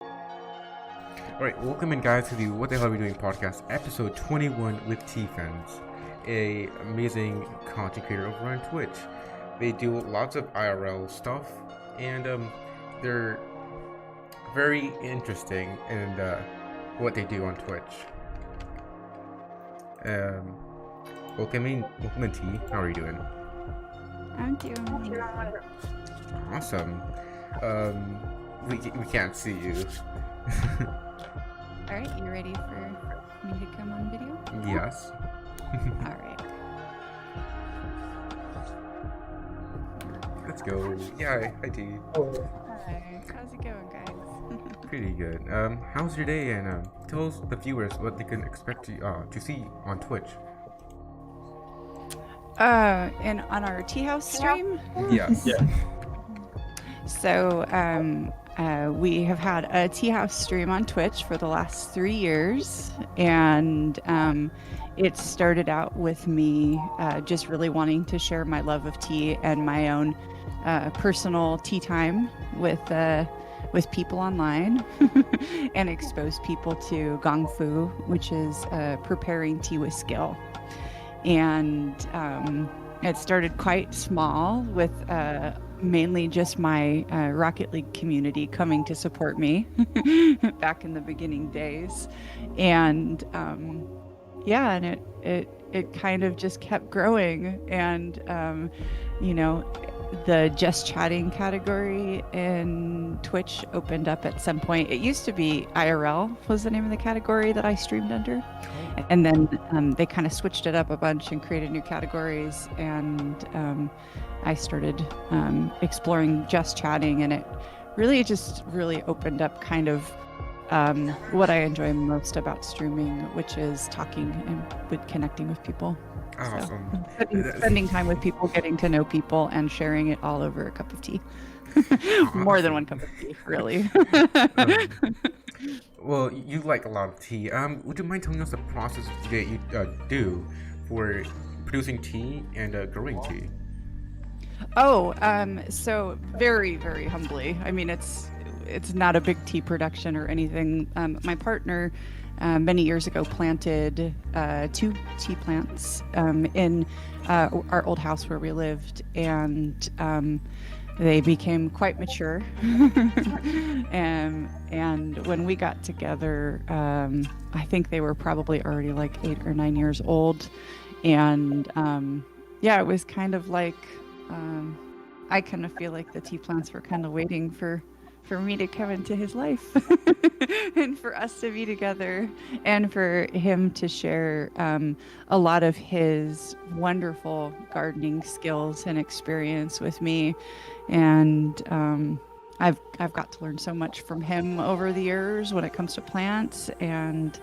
Alright, welcome in guys to the What the Hell Are We Doing podcast, episode 21 with T-Fans, a amazing content creator over on Twitch. They do lots of IRL stuff, and they're very interesting in what they do on Twitch. Welcome in T. How are you doing? I'm doing Awesome. We can't see you. all right. You ready for me to come on video? Yes. All right. Let's go. Yeah, I do. Hi. How's it going, guys? Pretty good. How's your day? And tell the viewers what they can expect to see on Twitch. And on our Tea House stream. Yes. Yeah. So, we have had a Tea House stream on Twitch for the last 3 years, and it started out with me just really wanting to share my love of tea and my own personal tea time with people online, and expose people to Gong Fu, which is preparing tea with skill. And it started quite small with mainly just my Rocket League community coming to support me back in the beginning days. And yeah, and it kind of just kept growing. And the just chatting category in Twitch opened up at some point. It used to be IRL was the name of the category that I streamed under. And then they kind of switched it up a bunch and created new categories. And I started exploring just chatting, and it really opened up kind of what I enjoy most about streaming, which is talking and with connecting with people. Awesome. So, spending time with people, getting to know people, and sharing it all over a cup of tea. More than one cup of tea, really. Well, you like a lot of tea. Would you mind telling us the process that you do for producing tea and growing tea? Oh, so very, very humbly. I mean, it's not a big tea production or anything. My partner many years ago planted 2 tea plants in our old house where we lived, and they became quite mature. And when we got together, I think they were probably already like 8 or 9 years old. And yeah, it was kind of like, I kind of feel like the tea plants were kind of waiting for me to come into his life and for us to be together and for him to share a lot of his wonderful gardening skills and experience with me. And I've got to learn so much from him over the years when it comes to plants and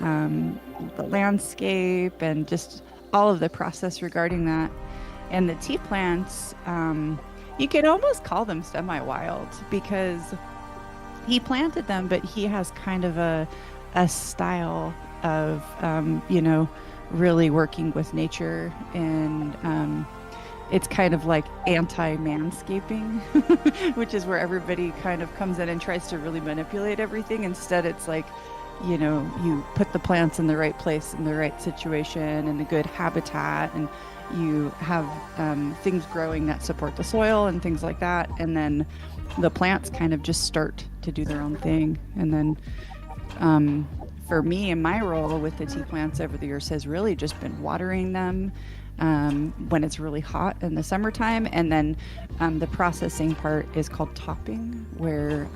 the landscape and just all of the process regarding that. And the tea plants, you could almost call them semi-wild because he planted them, but he has kind of a style of, really working with nature. And it's kind of like anti-manscaping, which is where everybody kind of comes in and tries to really manipulate everything. Instead, it's like, you put the plants in the right place, in the right situation, in a good habitat, and you have things growing that support the soil and things like that. And then the plants kind of just start to do their own thing. And then for me, and my role with the tea plants over the years has really just been watering them when it's really hot in the summertime. And then the processing part is called topping, where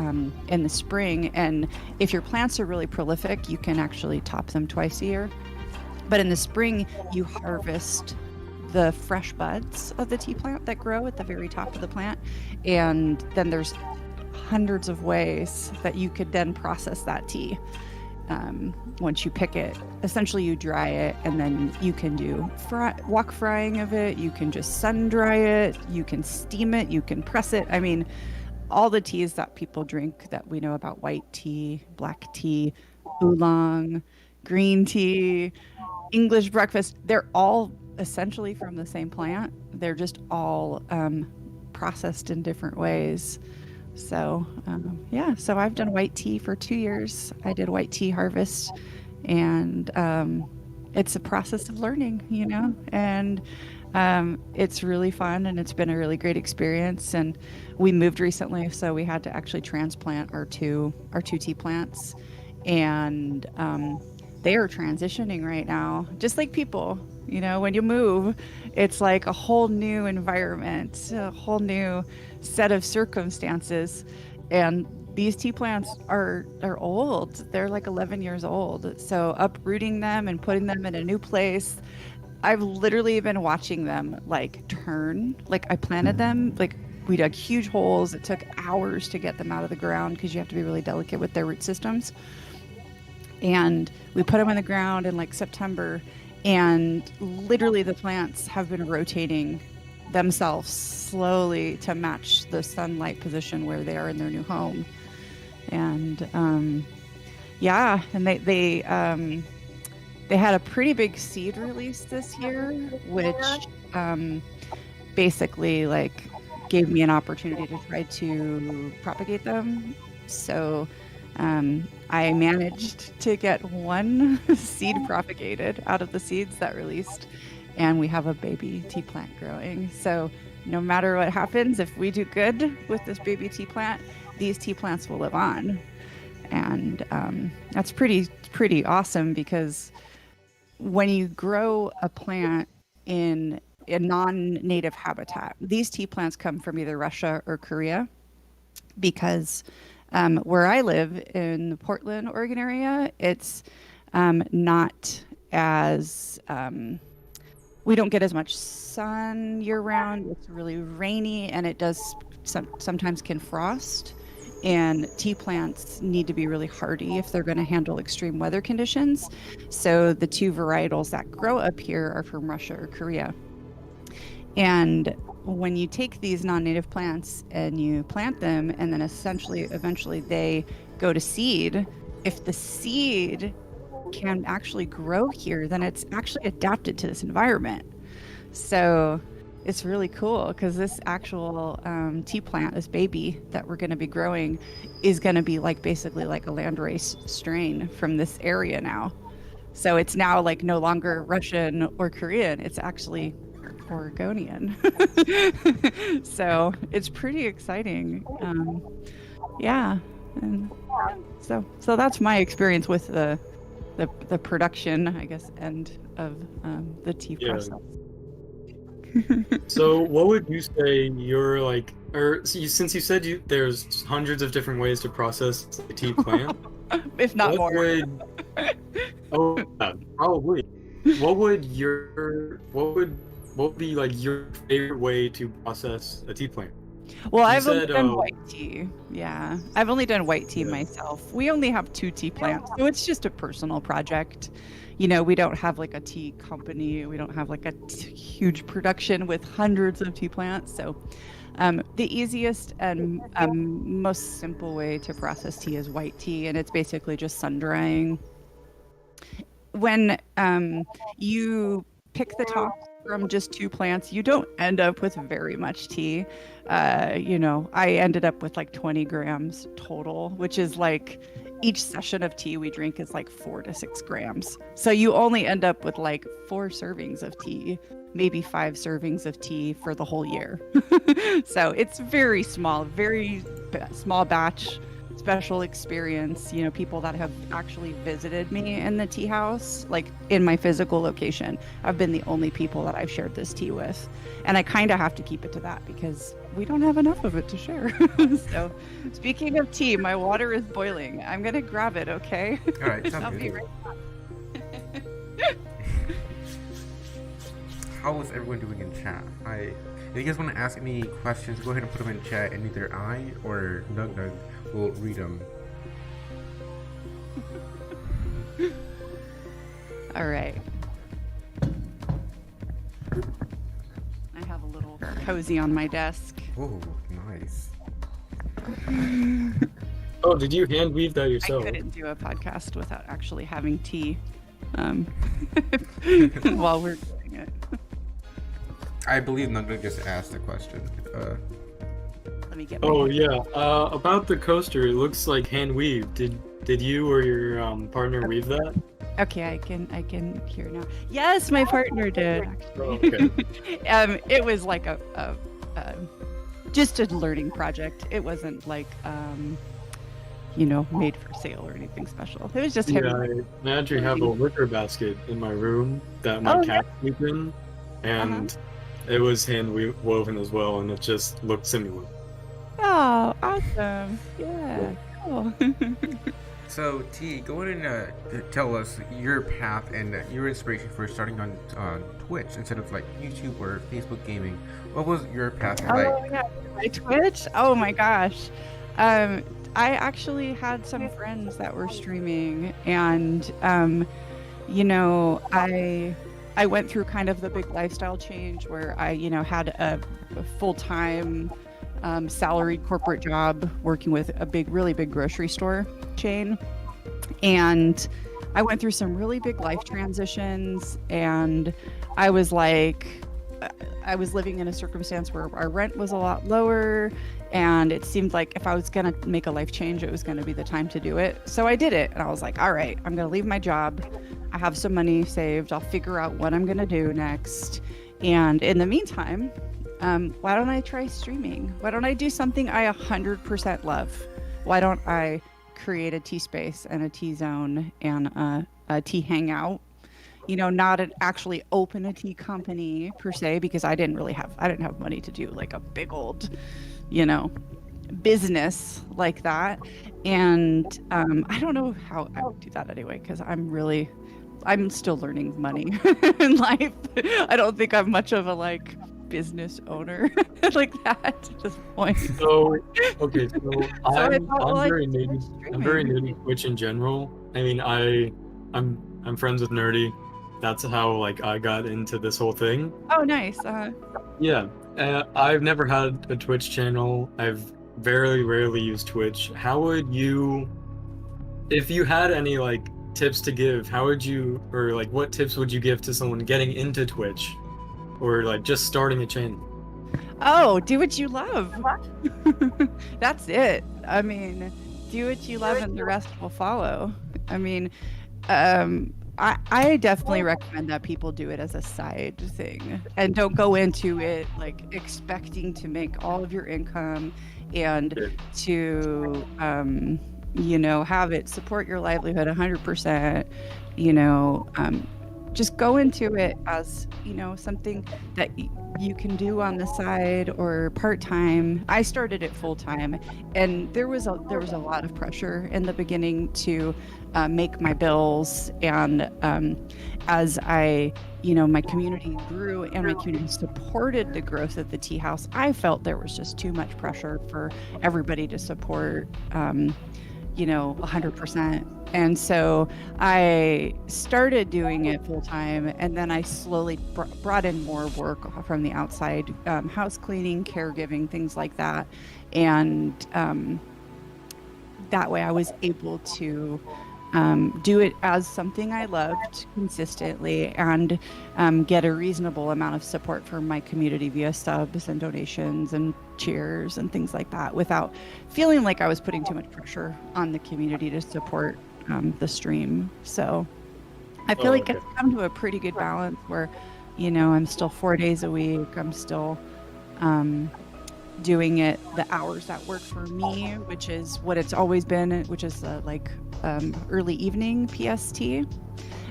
in the spring, and if your plants are really prolific, you can actually top them twice a year. But in the spring, you harvest the fresh buds of the tea plant that grow at the very top of the plant. And then there's hundreds of ways that you could then process that tea. Once you pick it, essentially you dry it, and then you can do wok frying of it. You can just sun dry it. You can steam it. You can press it. I mean, all the teas that people drink that we know about: white tea, black tea, oolong, green tea, English breakfast. They're all essentially from the same plant. They're just all processed in different ways. So yeah, so I've done white tea for 2 years. I did white tea harvest, and it's a process of learning, and it's really fun, and it's been a really great experience. And we moved recently, so we had to actually transplant our two tea plants, and they are transitioning right now, just like people. When you move, it's like a whole new environment, a whole new set of circumstances, and these tea plants are old. They're like 11 years old. So uprooting them and putting them in a new place, I've literally been watching them like turn. Like I planted them, like we dug huge holes. It took hours to get them out of the ground because you have to be really delicate with their root systems. And we put them in the ground in like September, and literally the plants have been rotating themselves slowly to match the sunlight position where they are in their new home. And yeah, and they had a pretty big seed release this year, which basically like gave me an opportunity to try to propagate them. So I managed to get one seed propagated out of the seeds that released, and we have a baby tea plant growing. So no matter what happens, if we do good with this baby tea plant, these tea plants will live on. And that's pretty awesome, because when you grow a plant in a non-native habitat, these tea plants come from either Russia or Korea, because where I live in the Portland, Oregon area, it's not as we don't get as much sun year round. It's really rainy, and it does sometimes can frost. And tea plants need to be really hardy if they're going to handle extreme weather conditions. So the two varietals that grow up here are from Russia or Korea. And when you take these non-native plants and you plant them, and then eventually they go to seed, if the seed can actually grow here, then it's actually adapted to this environment. So it's really cool, because this actual tea plant, this baby that we're going to be growing, is going to be like basically like a landrace strain from this area now. So it's now like no longer Russian or Korean, it's actually Oregonian. So it's pretty exciting. Yeah. And so that's my experience with the production, I guess, end of the tea process. So what would you say you're like, since you said there's hundreds of different ways to process the tea plant, if not more. Probably. What would be like your favorite way to process a tea plant? Well, I've only done white tea. Yeah, I've only done white tea myself. We only have 2 tea plants, so it's just a personal project. We don't have like a tea company. We don't have like a huge production with hundreds of tea plants. So the easiest and most simple way to process tea is white tea, and it's basically just sun drying. When you pick the top from just 2 plants, you don't end up with very much tea. I ended up with like 20 grams total, which is like each session of tea we drink is like 4 to 6 grams. So you only end up with like 4 servings of tea, maybe 5 servings of tea for the whole year. So it's very small batch, special experience. People that have actually visited me in the tea house, like in my physical location, I've been the only people that I've shared this tea with. And I kind of have to keep it to that, because we don't have enough of it to share. So speaking of tea, my water is boiling. I'm going to grab it, okay? All right, I'll be right back. How is everyone doing in chat? If you guys want to ask any questions, go ahead and put them in chat, and either I or Nug will read them. All right. I have a little cozy on my desk. Oh, nice. Oh, did you hand weave that yourself? I couldn't do a podcast without actually having tea while we're doing it. I believe Nug just asked a question. Let me get my Oh yeah. About the coaster, it looks like hand weaved. Did you or your partner weave that? Okay, I can hear now. Yes, my partner did actually. Okay. It was like a just a learning project. It wasn't like made for sale or anything special. It was just him. Yeah, I actually have a wicker basket in my room that my Oh, cat sleeps in, and it was hand woven as well, and it just looked similar. Oh, awesome. Yeah. Cool. So T, go ahead and tell us your path and your inspiration for starting on Twitch instead of like YouTube or Facebook gaming. What was your path like? Oh yeah, my Twitch. Oh my gosh. I actually had some friends that were streaming, and I went through kind of the big lifestyle change where I had a full-time salaried corporate job working with a really big grocery store chain, and I went through some really big life transitions, and I was living in a circumstance where our rent was a lot lower, and it seemed like if I was going to make a life change, it was going to be the time to do it. So I did it, and I was like, all right, I'm going to leave my job. I have some money saved. I'll figure out what I'm going to do next. And in the meantime, why don't I try streaming? Why don't I do something I 100% love? Why don't I create a T space and a T zone and a T hangout? Not actually open a tea company per se, because I didn't have money to do like a big old, business like that. And I don't know how I would do that anyway, because I'm still learning money in life. I don't think I'm much of a business owner like that at this point. So okay, so I'm thought, very native. I'm very native Twitch in general. I mean, I'm friends with Nerdy. That's how I got into this whole thing. Oh, nice. Yeah, I've never had a Twitch channel. I've very rarely used Twitch. How would you, if you had any tips to give, how would you, or what tips would you give to someone getting into Twitch, or just starting a channel? Oh, do what you love. That's it. I mean, do what you love and the rest will follow. I mean, I definitely recommend that people do it as a side thing and don't go into it expecting to make all of your income and to have it support your livelihood 100%. Just go into it as something that you can do on the side or part-time. I started it full-time, and there was a lot of pressure in the beginning to make my bills, and as my community grew and my community supported the growth of the tea house, I felt there was just too much pressure for everybody to support 100%. And so I started doing it full time, and then I slowly brought in more work from the outside, house cleaning, caregiving, things like that. And that way I was able to do it as something I loved consistently, and get a reasonable amount of support from my community via subs and donations and cheers and things like that, without feeling like I was putting too much pressure on the community to support the stream. So I feel like it's come to a pretty good balance where, I'm still 4 days a week. I'm still doing it the hours that work for me, which is what it's always been, which is early evening PST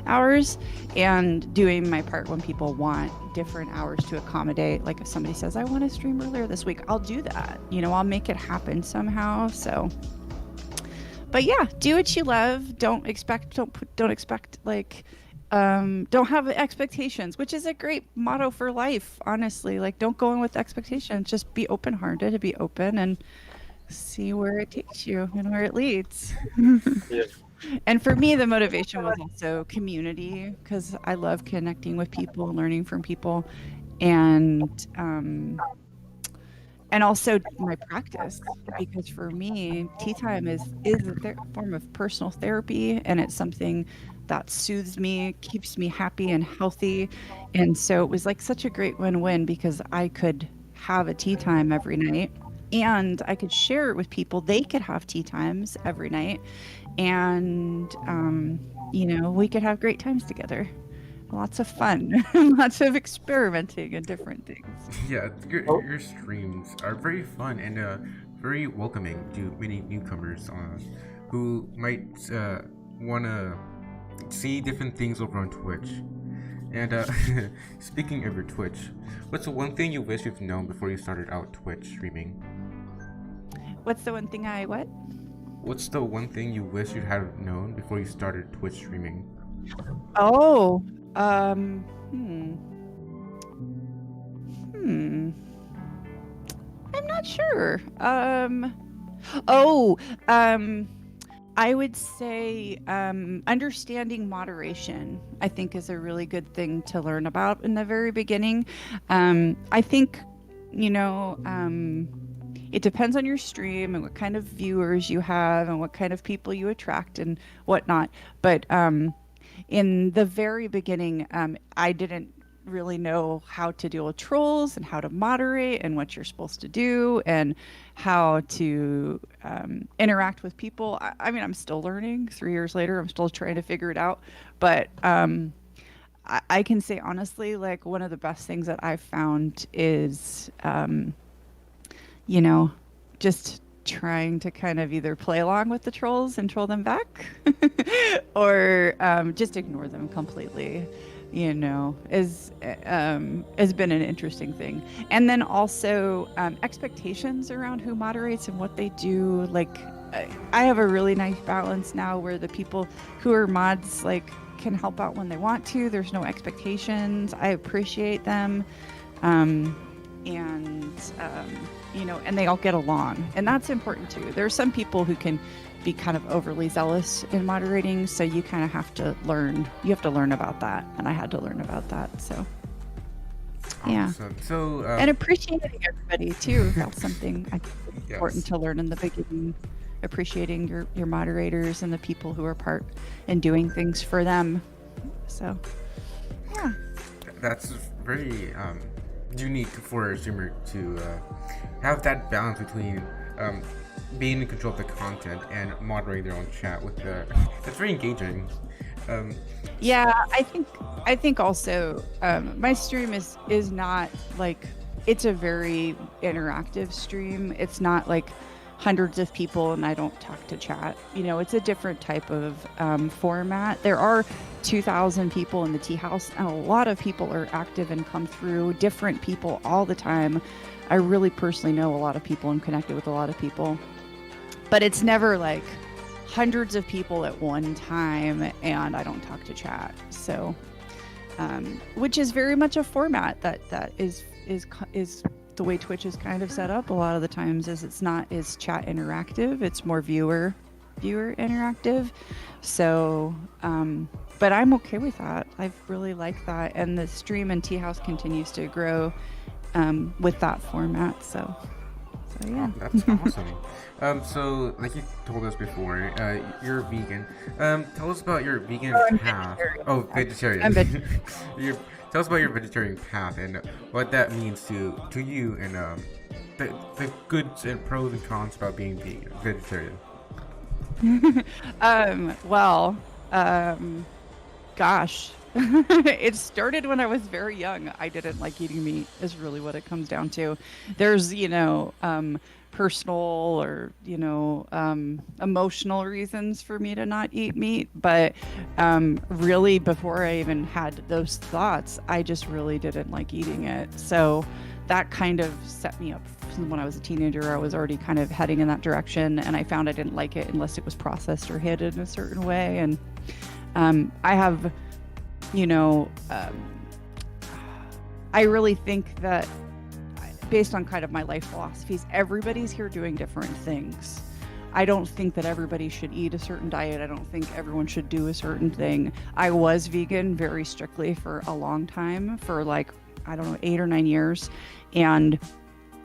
hours, and doing my part when people want different hours to accommodate. Like if somebody says, I want to stream earlier this week, I'll do that. I'll make it happen somehow. So, but yeah, do what you love. Don't have expectations, which is a great motto for life, honestly. Don't go in with expectations. Just be open-hearted, to be open and see where it takes you and where it leads. Yeah. And for me, the motivation was also community, because I love connecting with people, learning from people, and also my practice, because for me, tea time is a form of personal therapy, and it's something that soothes me, keeps me happy and healthy. And so it was such a great win-win, because I could have a tea time every night and I could share it with people. They could have tea times every night, and we could have great times together. Lots of fun, lots of experimenting and different things. Yeah, Oh. your streams are very fun and very welcoming to many newcomers who might want to see different things over on Twitch. And speaking of your Twitch, what's the one thing you wish you've known before you started out Twitch streaming? What's the one thing What's the one thing you wish you had known before you started Twitch streaming? Oh, um, hmm. Hmm. I'm not sure. Oh, I would say understanding moderation, I think, is a really good thing to learn about in the very beginning. I think, it depends on your stream and what kind of viewers you have and what kind of people you attract and whatnot. But in the very beginning, I didn't really know how to deal with trolls and how to moderate and what you're supposed to do and how to interact with people. I mean, I'm still learning 3 years later. I'm still trying to figure it out. But I can say honestly, like, one of the best things that I've found is, just trying to kind of either play along with the trolls and troll them back or just ignore them completely, has been an interesting thing. And then also expectations around who moderates and what they do. Like, I have a really nice balance now where the people who are mods can help out when they want to. There's no expectations. I appreciate them. And they all get along, and that's important too. There are some people who can be kind of overly zealous in moderating, so you kind of have to learn about that, and I had to learn about that. So yeah. Awesome. So And appreciating everybody too. That's something I think is important yes. to learn in the beginning. Appreciating your moderators and the people who are part in doing things for them. So yeah. That's very unique for a streamer to have that balance between being in control of the content and moderating their own chat with the. That's very engaging. Yeah, I think also my stream is not like, it's a very interactive stream. It's not like hundreds of people and I don't talk to chat. It's a different type of format. There are 2,000 people in the tea house, and a lot of people are active and come through, different people all the time. I really personally know a lot of people and connected with a lot of people, but it's never like hundreds of people at one time and I don't talk to chat. So which is very much a format that is the way Twitch is kind of set up a lot of the times. Is it's not as chat interactive, it's more viewer interactive. So but I'm okay with that. I've really liked that, and the stream and tea house continues to grow with that format. So yeah. Oh, that's awesome. So like you told us before, you're vegan. Tell us about your vegan path. Oh, vegetarian. I'm vegetarian. Tell us about your vegetarian path and what that means to you, and the goods and pros and cons about being vegetarian. Gosh, it started when I was very young. I didn't like eating meat, is really what it comes down to. There's, personal or, emotional reasons for me to not eat meat. But really, before I even had those thoughts, I just really didn't like eating it. So that kind of set me up. When I was a teenager, I was already kind of heading in that direction, and I found I didn't like it unless it was processed or hidden in a certain way. And I have, I really think that based on kind of my life philosophies, everybody's here doing different things. I don't think that everybody should eat a certain diet. I don't think everyone should do a certain thing. I was vegan very strictly for a long time, for 8 or 9 years. And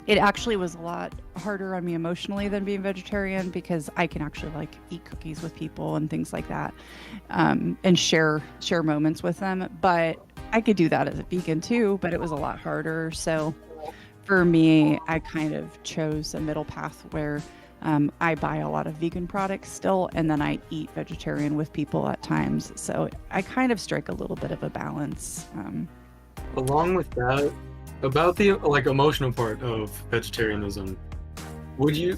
it actually was a lot harder on me emotionally than being vegetarian, because I can actually eat cookies with people and things like that, and share moments with them. But I could do that as a vegan too, but it was a lot harder. So for me, I kind of chose a middle path where I buy a lot of vegan products still, and then I eat vegetarian with people at times. So I kind of strike a little bit of a balance. Along with that, about the like emotional part of vegetarianism, would you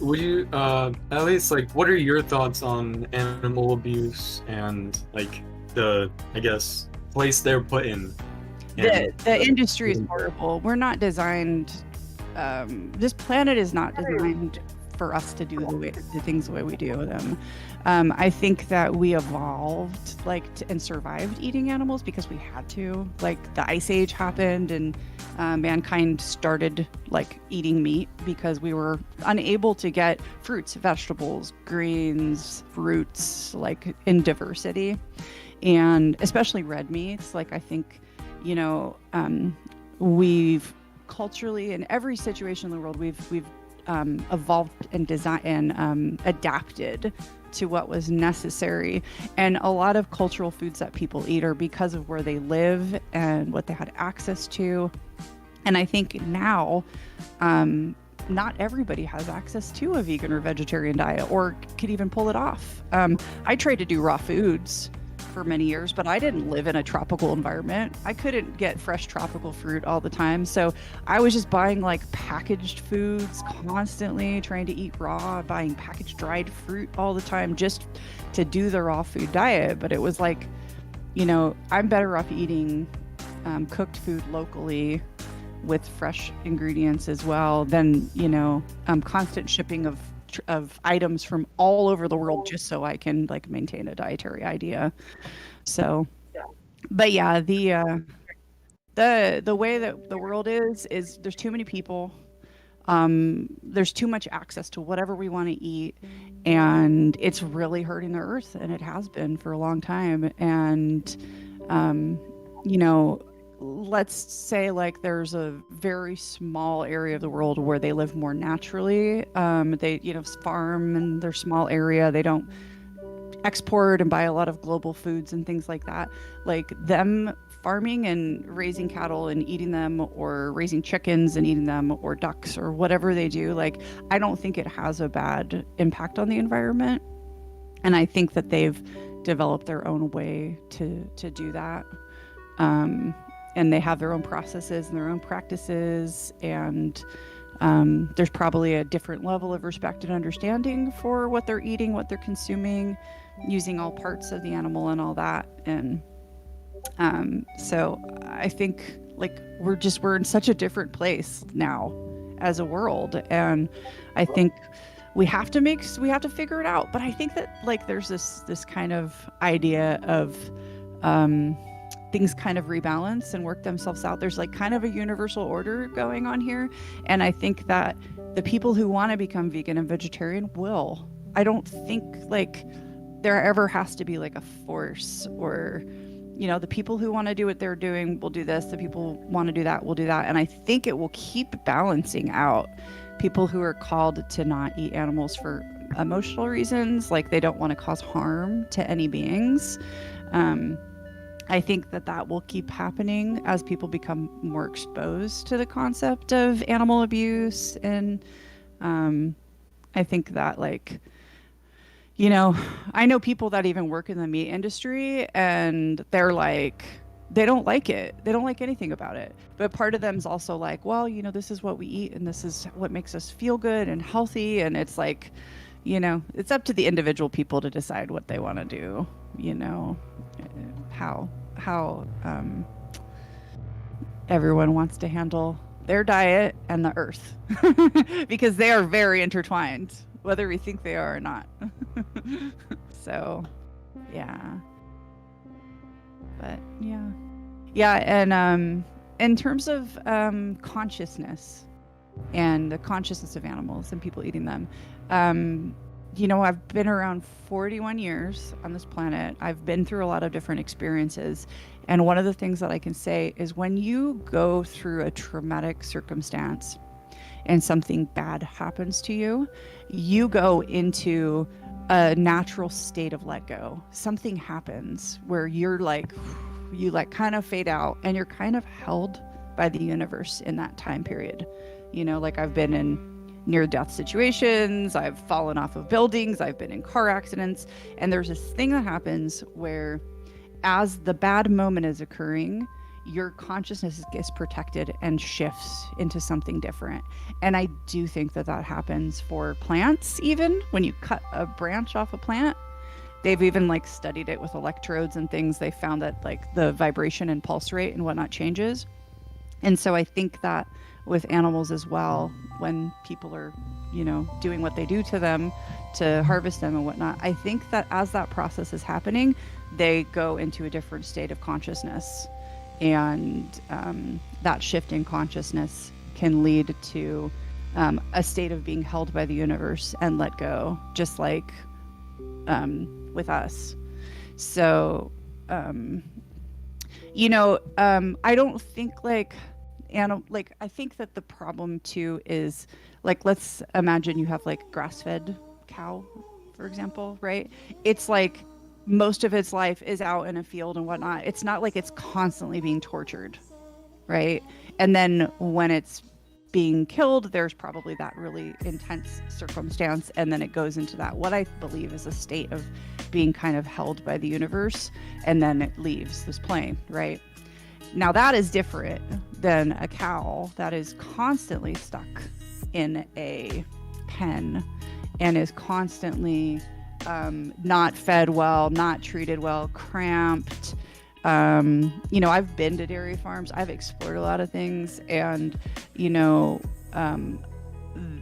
at least like what are your thoughts on animal abuse and like the I guess place they're put in? The industry is horrible. We're not designed. This planet is not designed for us to do the things the way we do them. I think that we evolved and survived eating animals because we had to. Like the Ice Age happened, and mankind started like eating meat because we were unable to get fruits, vegetables, greens, fruits like in diversity, and especially red meats. Like I think, we've culturally in every situation in the world we've evolved and designed and adapted to what was necessary. And a lot of cultural foods that people eat are because of where they live and what they had access to. And I think now not everybody has access to a vegan or vegetarian diet or could even pull it off. I tried to do raw foods for many years, but I didn't live in a tropical environment. I couldn't get fresh tropical fruit all the time. So I was just buying like packaged foods constantly, trying to eat raw, buying packaged dried fruit all the time just to do the raw food diet. But it was like, I'm better off eating cooked food locally with fresh ingredients as well than, constant shipping of items from all over the world just so I can like maintain a dietary idea. So, but yeah, the way that the world is there's too many people. There's too much access to whatever we want to eat, and it's really hurting the earth, and it has been for a long time. And let's say like there's a very small area of the world where they live more naturally. They farm in their small area. They don't export and buy a lot of global foods and things like that. Like them farming and raising cattle and eating them, or raising chickens and eating them, or ducks or whatever they do, like I don't think it has a bad impact on the environment. And I think that they've developed their own way to do that. And they have their own processes and their own practices, and there's probably a different level of respect and understanding for what they're eating, what they're consuming, using all parts of the animal and all that. And so I think like we're in such a different place now as a world, and I think we have to figure it out. But I think that like there's this kind of idea of things kind of rebalance and work themselves out. There's like kind of a universal order going on here. And I think that the people who want to become vegan and vegetarian will. I don't think like there ever has to be like a force, or, the people who want to do what they're doing will do this. The people want to do that will do that. And I think it will keep balancing out people who are called to not eat animals for emotional reasons, like they don't want to cause harm to any beings. I think that will keep happening as people become more exposed to the concept of animal abuse. And I think that like, I know people that even work in the meat industry, and they're like, they don't like it. They don't like anything about it. But part of them is also like, well, this is what we eat, and this is what makes us feel good and healthy. And it's like, it's up to the individual people to decide what they want to do, how everyone wants to handle their diet and the earth because they are very intertwined, whether we think they are or not. So yeah, but yeah. And in terms of consciousness and the consciousness of animals and people eating them, I've been around 41 years on this planet. I've been through a lot of different experiences. And one of the things that I can say is when you go through a traumatic circumstance and something bad happens to you, you go into a natural state of let go. Something happens where you're like, you like kind of fade out, and you're kind of held by the universe in that time period. Like I've been in near-death situations, I've fallen off of buildings, I've been in car accidents, and there's this thing that happens where as the bad moment is occurring, your consciousness gets protected and shifts into something different. And I do think that happens for plants. Even when you cut a branch off a plant, they've even like studied it with electrodes and things. They found that like the vibration and pulse rate and whatnot changes. And so I think that with animals as well, when people are, doing what they do to them to harvest them and whatnot, I think that as that process is happening, they go into a different state of consciousness. And that shift in consciousness can lead to a state of being held by the universe and let go, just like with us. So, I don't think I think that the problem too is like, let's imagine you have like grass-fed cow, for example, right? It's like most of its life is out in a field and whatnot. It's not like it's constantly being tortured, right? And then when it's being killed, there's probably that really intense circumstance, and then it goes into that what I believe is a state of being kind of held by the universe, and then it leaves this plane, right? Now that is different than a cow that is constantly stuck in a pen and is constantly not fed well, not treated well, cramped. I've been to dairy farms. I've explored a lot of things, and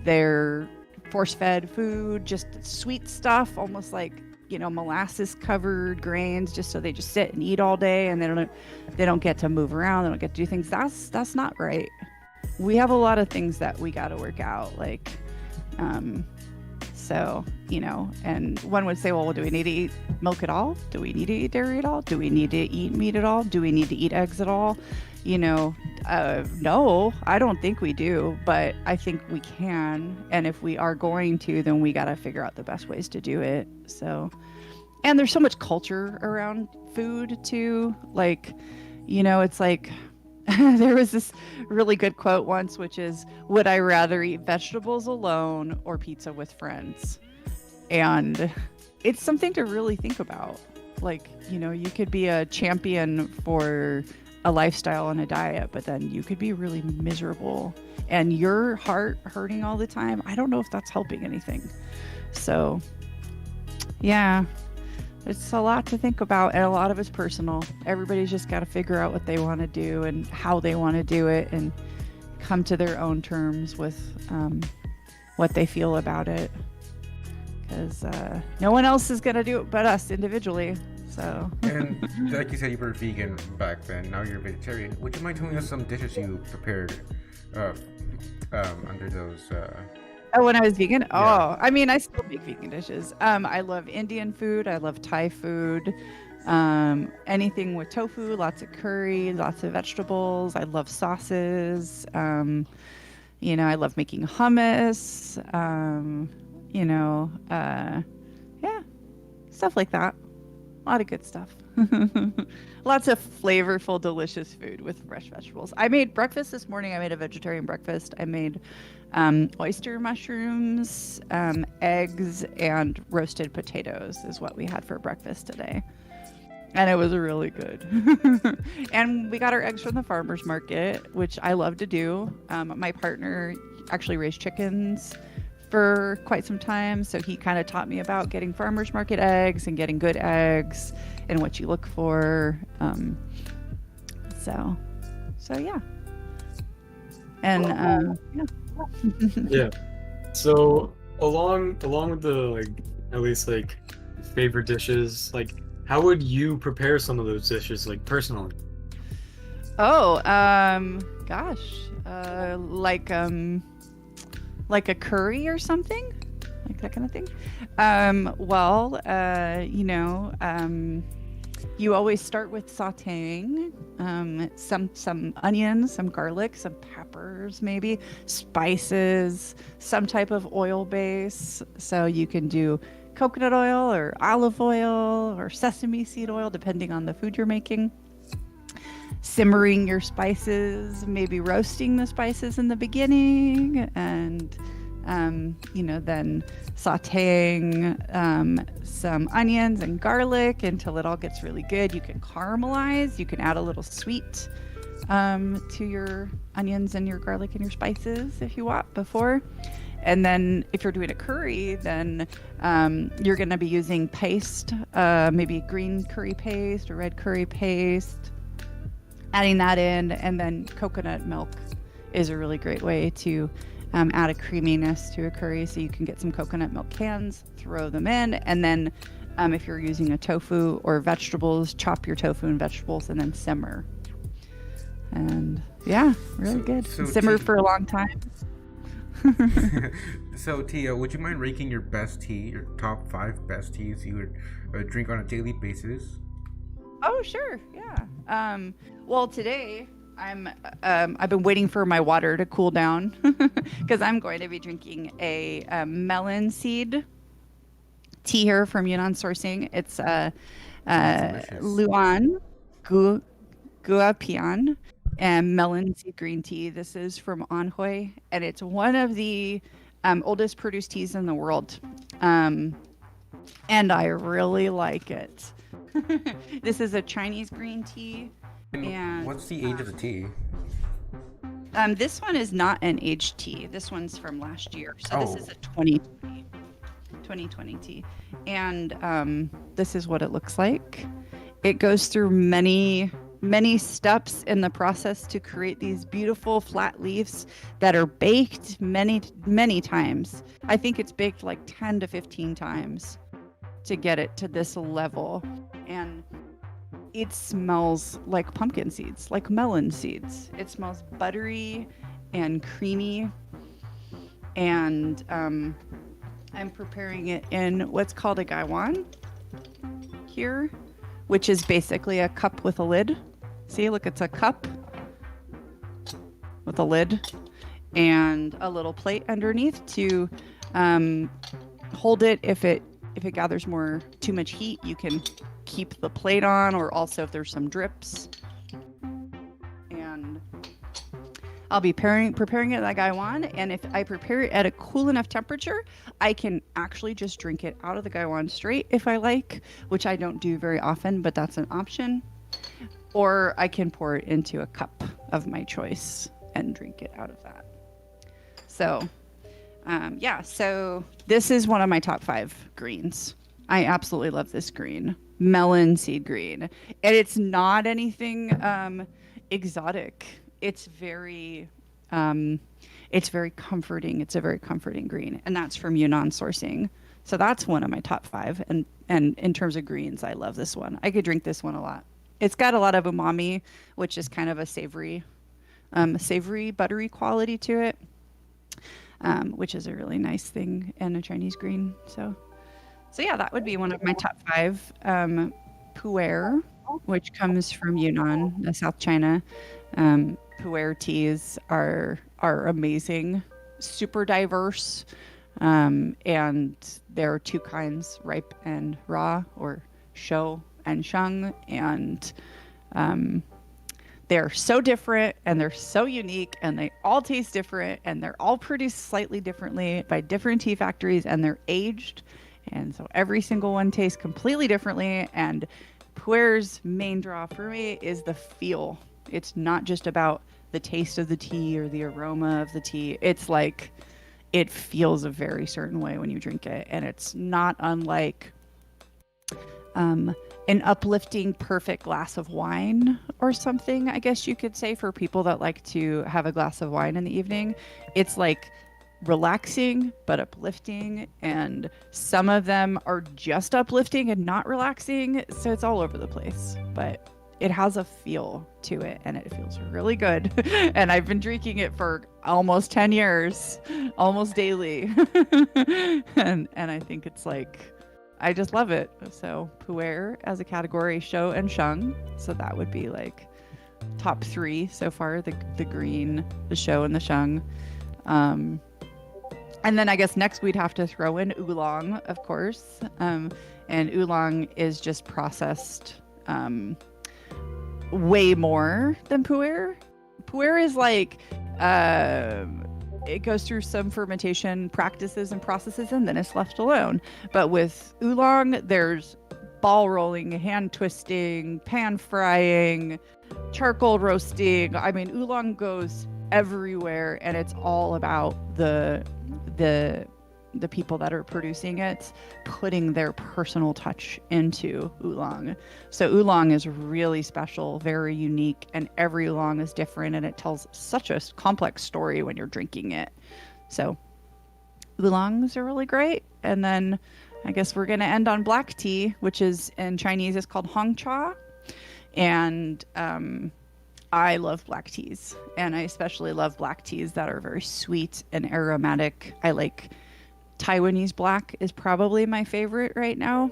they're force-fed food, just sweet stuff, almost like molasses-covered grains, just so they just sit and eat all day, and they don't get to move around. They don't get to do things. That's not right. We have a lot of things that we got to work out, like. So, and one would say, well, do we need to eat milk at all? Do we need to eat dairy at all? Do we need to eat meat at all? Do we need to eat eggs at all? No, I don't think we do, but I think we can. And if we are going to, then we got to figure out the best ways to do it. So, and there's so much culture around food too. Like, it's like, there was this really good quote once, which is, would I rather eat vegetables alone or pizza with friends? And it's something to really think about. Like, you could be a champion for a lifestyle and a diet, but then you could be really miserable and your heart hurting all the time. I don't know if that's helping anything. So, yeah. It's a lot to think about, and a lot of it's personal. Everybody's just got to figure out what they want to do and how they want to do it, and come to their own terms with what they feel about it. Because no one else is going to do it but us individually. So. And like you said, you were vegan back then. Now you're a vegetarian. Would you mind telling us some dishes you prepared under those? Oh, when I was vegan? Yeah. Oh, I mean, I still make vegan dishes. I love Indian food. I love Thai food. Anything with tofu, lots of curry, lots of vegetables. I love sauces. I love making hummus. Yeah, stuff like that. A lot of good stuff. Lots of flavorful, delicious food with fresh vegetables. I made breakfast this morning. I made a vegetarian breakfast. I made oyster mushrooms, eggs, and roasted potatoes is what we had for breakfast today. And it was really good. And we got our eggs from the farmer's market, which I love to do. My partner actually raised chickens for quite some time, so he kind of taught me about getting farmer's market eggs and getting good eggs and what you look for. So yeah. And Yeah. So along with the like at least like favorite dishes, like how would you prepare some of those dishes like personally? Oh, gosh, like a curry or something, like that kind of thing. You always start with sautéing some onions, some garlic, some peppers, maybe spices, some type of oil base. So you can do coconut oil or olive oil or sesame seed oil, depending on the food you're making. simmering your spices, maybe roasting the spices in the beginning, and then sauteing some onions and garlic until it all gets really good. You can caramelize. You can add a little sweet to your onions and your garlic and your spices if you want before. And then if you're doing a curry, then you're going to be using paste, maybe green curry paste or red curry paste, adding that in. And then coconut milk is a really great way to add a creaminess to a curry. So you can get some coconut milk cans, throw them in. And then if you're using a tofu or vegetables, chop your tofu and vegetables and then simmer. And yeah, really good. So Simmer for a long time. So Tia, would you mind ranking your best tea, your top 5 best teas you would drink on a daily basis? Oh, sure. Yeah. Well, today I've been waiting for my water to cool down because I'm going to be drinking a melon seed tea here from Yunnan Sourcing. It's Luan Guapian and melon seed green tea. This is from Anhui, and it's one of the oldest produced teas in the world. And I really like it. This is a Chinese green tea. And what's the age of the tea? This one is not an aged tea. This one's from last year. So this is a 2020 tea. And this is what it looks like. It goes through many steps in the process to create these beautiful flat leaves that are baked many times. I think it's baked like 10 to 15 times to get it to this level. And it smells like pumpkin seeds, like melon seeds. It smells buttery and creamy. And I'm preparing it in what's called a gaiwan here, which is basically a cup with a lid. See, look, it's a cup with a lid and a little plate underneath to hold it. If it gathers too much heat, you can keep the plate on, or also if there's some drips. And I'll be preparing it like I want, and if I prepare it at a cool enough temperature, I can actually just drink it out of the gaiwan straight if I like, which I don't do very often, but that's an option. Or I can pour it into a cup of my choice and drink it out of that. So, so this is one of my top 5 greens. I absolutely love this green, melon seed green. And it's not anything exotic. It's very comforting. It's a very comforting green. And that's from Yunnan Sourcing. So that's one of my top 5. And in terms of greens, I love this one. I could drink this one a lot. It's got a lot of umami, which is kind of a savory, buttery quality to it, which is a really nice thing in a Chinese green. So yeah, that would be one of my top 5. Pu'er, which comes from Yunnan, South China. Pu'er teas are amazing, super diverse, and there are 2 kinds, ripe and raw, or shou and sheng, and they're so different and they're so unique and they all taste different and they're all produced slightly differently by different tea factories, and they're aged, and so every single one tastes completely differently. And Pu'er's main draw for me is the feel. It's not just about the taste of the tea or the aroma of the tea. It's like it feels a very certain way when you drink it, and it's not unlike an uplifting, perfect glass of wine or something, I guess you could say, for people that like to have a glass of wine in the evening. It's like relaxing but uplifting, and some of them are just uplifting and not relaxing, so it's all over the place, but it has a feel to it and it feels really good. And I've been drinking it for almost 10 years, almost daily. and I think it's like, I just love it. So Pu'er as a category, shou and sheng. So that would be like top 3 so far, the green, the shou, and the sheng. And then I guess next we'd have to throw in oolong, of course. And oolong is just processed way more than pu'er. Pu'er is like it goes through some fermentation practices and processes and then it's left alone. But with oolong, there's ball rolling, hand twisting, pan frying, charcoal roasting. I mean, oolong goes everywhere, and it's all about the people that are producing it putting their personal touch into oolong. So oolong is really special, very unique, and every oolong is different, and it tells such a complex story when you're drinking it. So oolongs are really great. And then I guess we're going to end on black tea, which is in Chinese is called Hong Cha. And I love black teas, and I especially love black teas that are very sweet and aromatic. I like Taiwanese black is probably my favorite right now.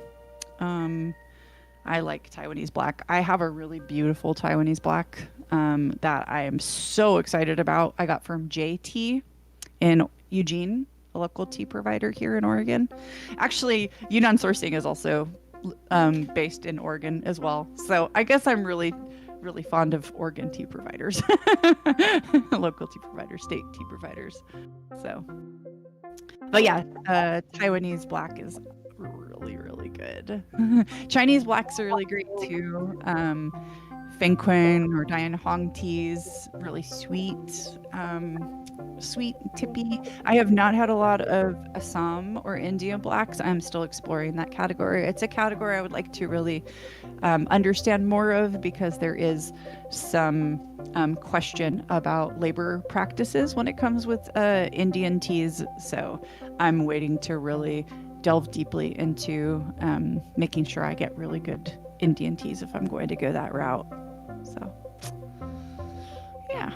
I like Taiwanese black. I have a really beautiful Taiwanese black that I am so excited about. I got from JT in Eugene, a local tea provider here in Oregon. Actually, Yunnan Sourcing is also based in Oregon as well. So I guess I'm really fond of Oregon tea providers, local tea providers, state tea providers. So, but yeah, Taiwanese black is really good. Chinese blacks are really great too. Feng Kun or Dian Hong teas, really sweet, tippy. I have not had a lot of Assam or India blacks. I'm still exploring that category. It's a category I would like to really understand more of, because there is some question about labor practices when it comes with Indian teas. So I'm waiting to really delve deeply into making sure I get really good Indian teas if I'm going to go that route. So yeah.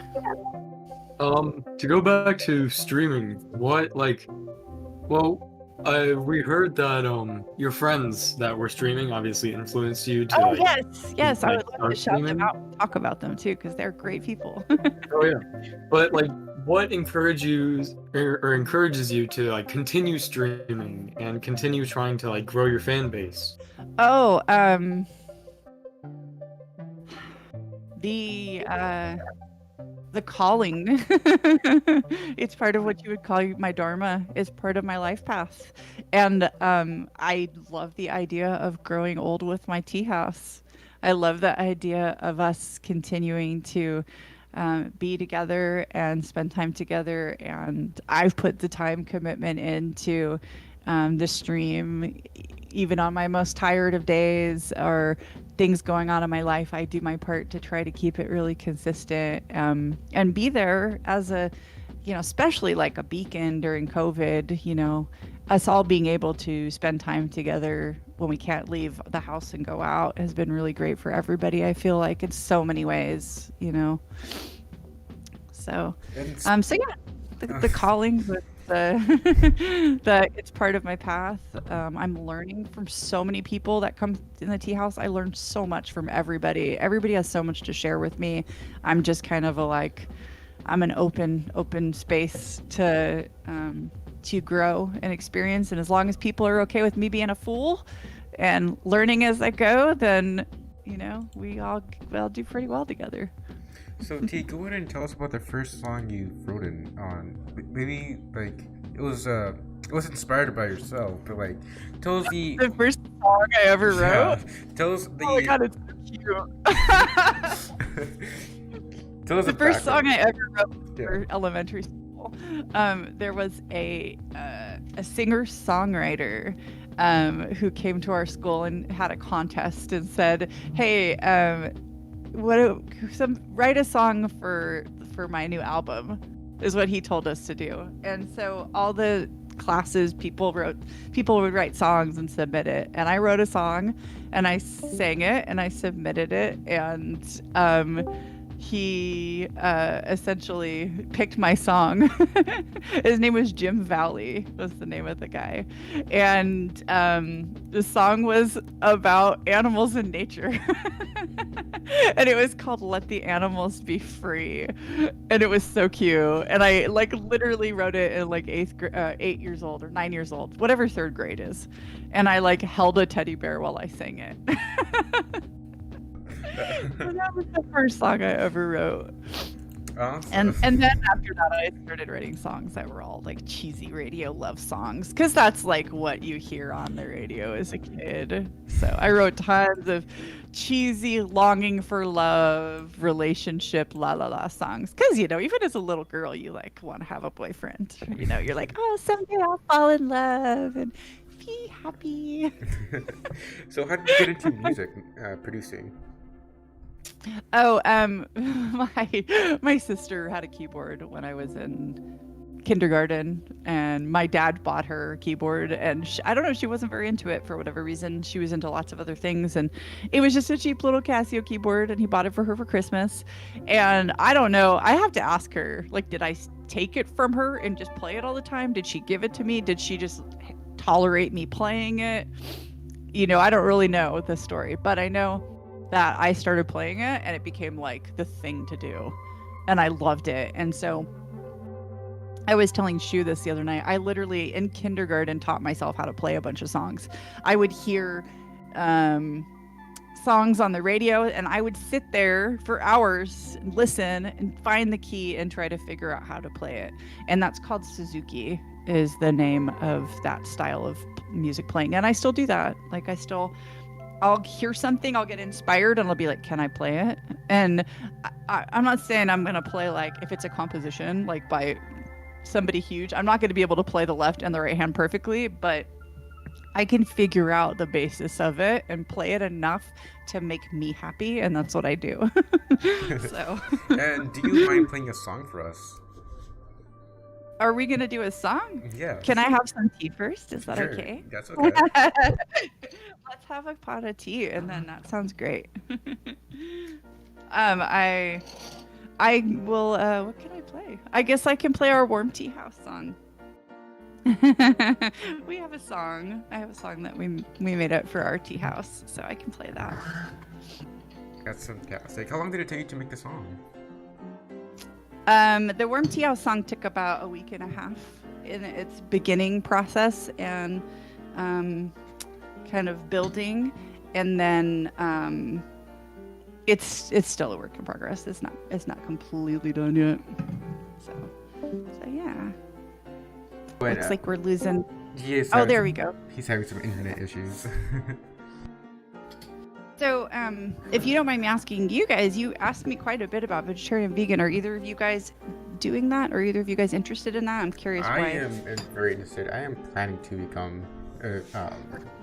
To go back to streaming, we heard that your friends that were streaming obviously influenced you to yes, I would love to shout streaming. them out and talk about them too, because they're great people. Oh yeah. But like, what encourages you to like continue streaming and continue trying to like grow your fan base? Oh, the calling. It's part of what you would call my dharma. It's part of my life path. And I love the idea of growing old with my tea house. I love the idea of us continuing to be together and spend time together. And I've put the time commitment into the stream, even on my most tired of days or things going on in my life. I do my part to try to keep it really consistent and be there as a, especially like a beacon during COVID, us all being able to spend time together when we can't leave the house and go out has been really great for everybody. I feel like in so many ways, so the calling with the it's part of my path. I'm learning from so many people that come in the tea house. I learned so much from everybody. Everybody has so much to share with me. I'm just kind of I'm an open space to grow and experience. And as long as people are okay with me being a fool and learning as I go, then we'll do pretty well together. So T, go ahead and tell us about the first song you wrote on. Maybe like it was inspired by yourself, but like tell us the first song I ever wrote. Yeah, tell us the. Oh my god, it's so cute. Tell us the first song I ever wrote for Yeah. elementary school. There was a singer-songwriter who came to our school and had a contest and said, "Hey, write a song for my new album," is what he told us to do. And so all the classes, people would write songs and submit it, and I wrote a song and I sang it and I submitted it, and he essentially picked my song. His name was Jim Valley, was the name of the guy. And the song was about animals in nature. And it was called Let the Animals Be Free. And it was so cute. And I literally wrote it in 8 years old or 9 years old, whatever third grade is. And I held a teddy bear while I sang it. So that was the first song I ever wrote. Awesome. And then after that, I started writing songs that were all like cheesy radio love songs, because that's like what you hear on the radio as a kid. So I wrote tons of cheesy longing for love, relationship, la la la songs. Because even as a little girl, you like want to have a boyfriend. You're like, oh, someday I'll fall in love and be happy. So how did you get into music producing? Oh, my sister had a keyboard when I was in kindergarten, and my dad bought her a keyboard, and I don't know, she wasn't very into it for whatever reason. She was into lots of other things, and it was just a cheap little Casio keyboard, and he bought it for her for Christmas. And I don't know, I have to ask her, like, did I take it from her and just play it all the time? Did she give it to me? Did she just tolerate me playing it? I don't really know the story, but I know that I started playing it and it became like the thing to do, and I loved it. And so I was telling Shu this the other night, I literally in kindergarten taught myself how to play a bunch of songs. I would hear songs on the radio, and I would sit there for hours and listen and find the key and try to figure out how to play it. And that's called Suzuki, is the name of that style of music playing. And I still do that. Like, I'll hear something, I'll get inspired, and I'll be like, can I play it? And I'm not saying I'm going to play, like, if it's a composition, like, by somebody huge, I'm not going to be able to play the left and the right hand perfectly, but I can figure out the basis of it and play it enough to make me happy, and that's what I do. So. And do you mind playing a song for us? Are we going to do a song? Yeah. Can I have some tea first? Is that Sure, okay? that's okay. Let's have a pot of tea, and then that sounds great. I will, what can I play? I guess I can play our Warm Tea House song. We have a song. I have a song that we made up for our tea house, so I can play that. That's fantastic. How long did it take you to make the song? The Warm Tea House song took about a week and a half in its beginning process and kind of building, and then it's still a work in progress. It's not completely done yet. So yeah. But, looks like we're losing. There we go. He's having some internet issues. So, if you don't mind me asking, you asked me quite a bit about vegetarian vegan. Are either of you guys doing that? Or either of you guys interested in that? I'm curious why. I am very interested. I am planning to become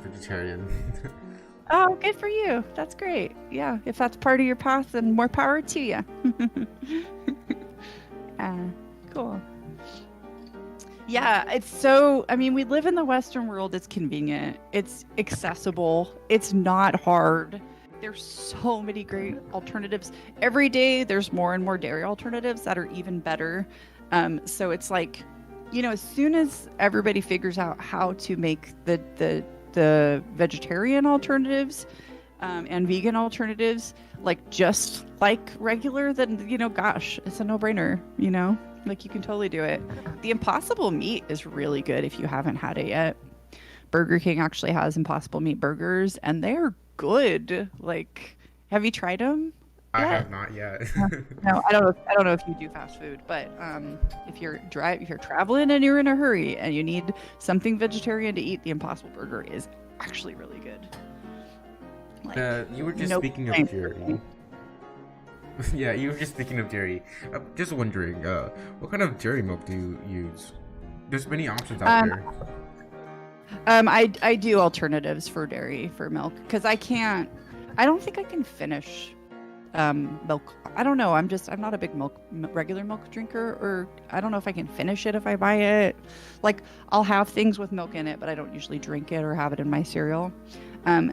vegetarian. Oh, good for you. That's great. Yeah, if that's part of your path, then more power to you. Cool. Yeah, we live in the Western world. It's convenient. It's accessible. It's not hard. There's so many great alternatives. Every day, there's more and more dairy alternatives that are even better. So it's like, as soon as everybody figures out how to make the vegetarian alternatives and vegan alternatives, like just like regular, then, gosh, it's a no-brainer, Like, you can totally do it. The Impossible Meat is really good if you haven't had it yet. Burger King actually has Impossible Meat burgers, and they're good. Like, have you tried them? I have not yet. No, I don't know if you do fast food, but if you're traveling and you're in a hurry and you need something vegetarian to eat, the Impossible Burger is actually really good. Like, you were just speaking of dairy. Yeah, you were just speaking of dairy. Just wondering, what kind of dairy milk do you use? There's many options out there. I do alternatives for dairy for milk because I don't think I can finish milk. I don't know. I'm not a big regular milk drinker, or I don't know if I can finish it if I buy it. Like, I'll have things with milk in it, but I don't usually drink it or have it in my cereal.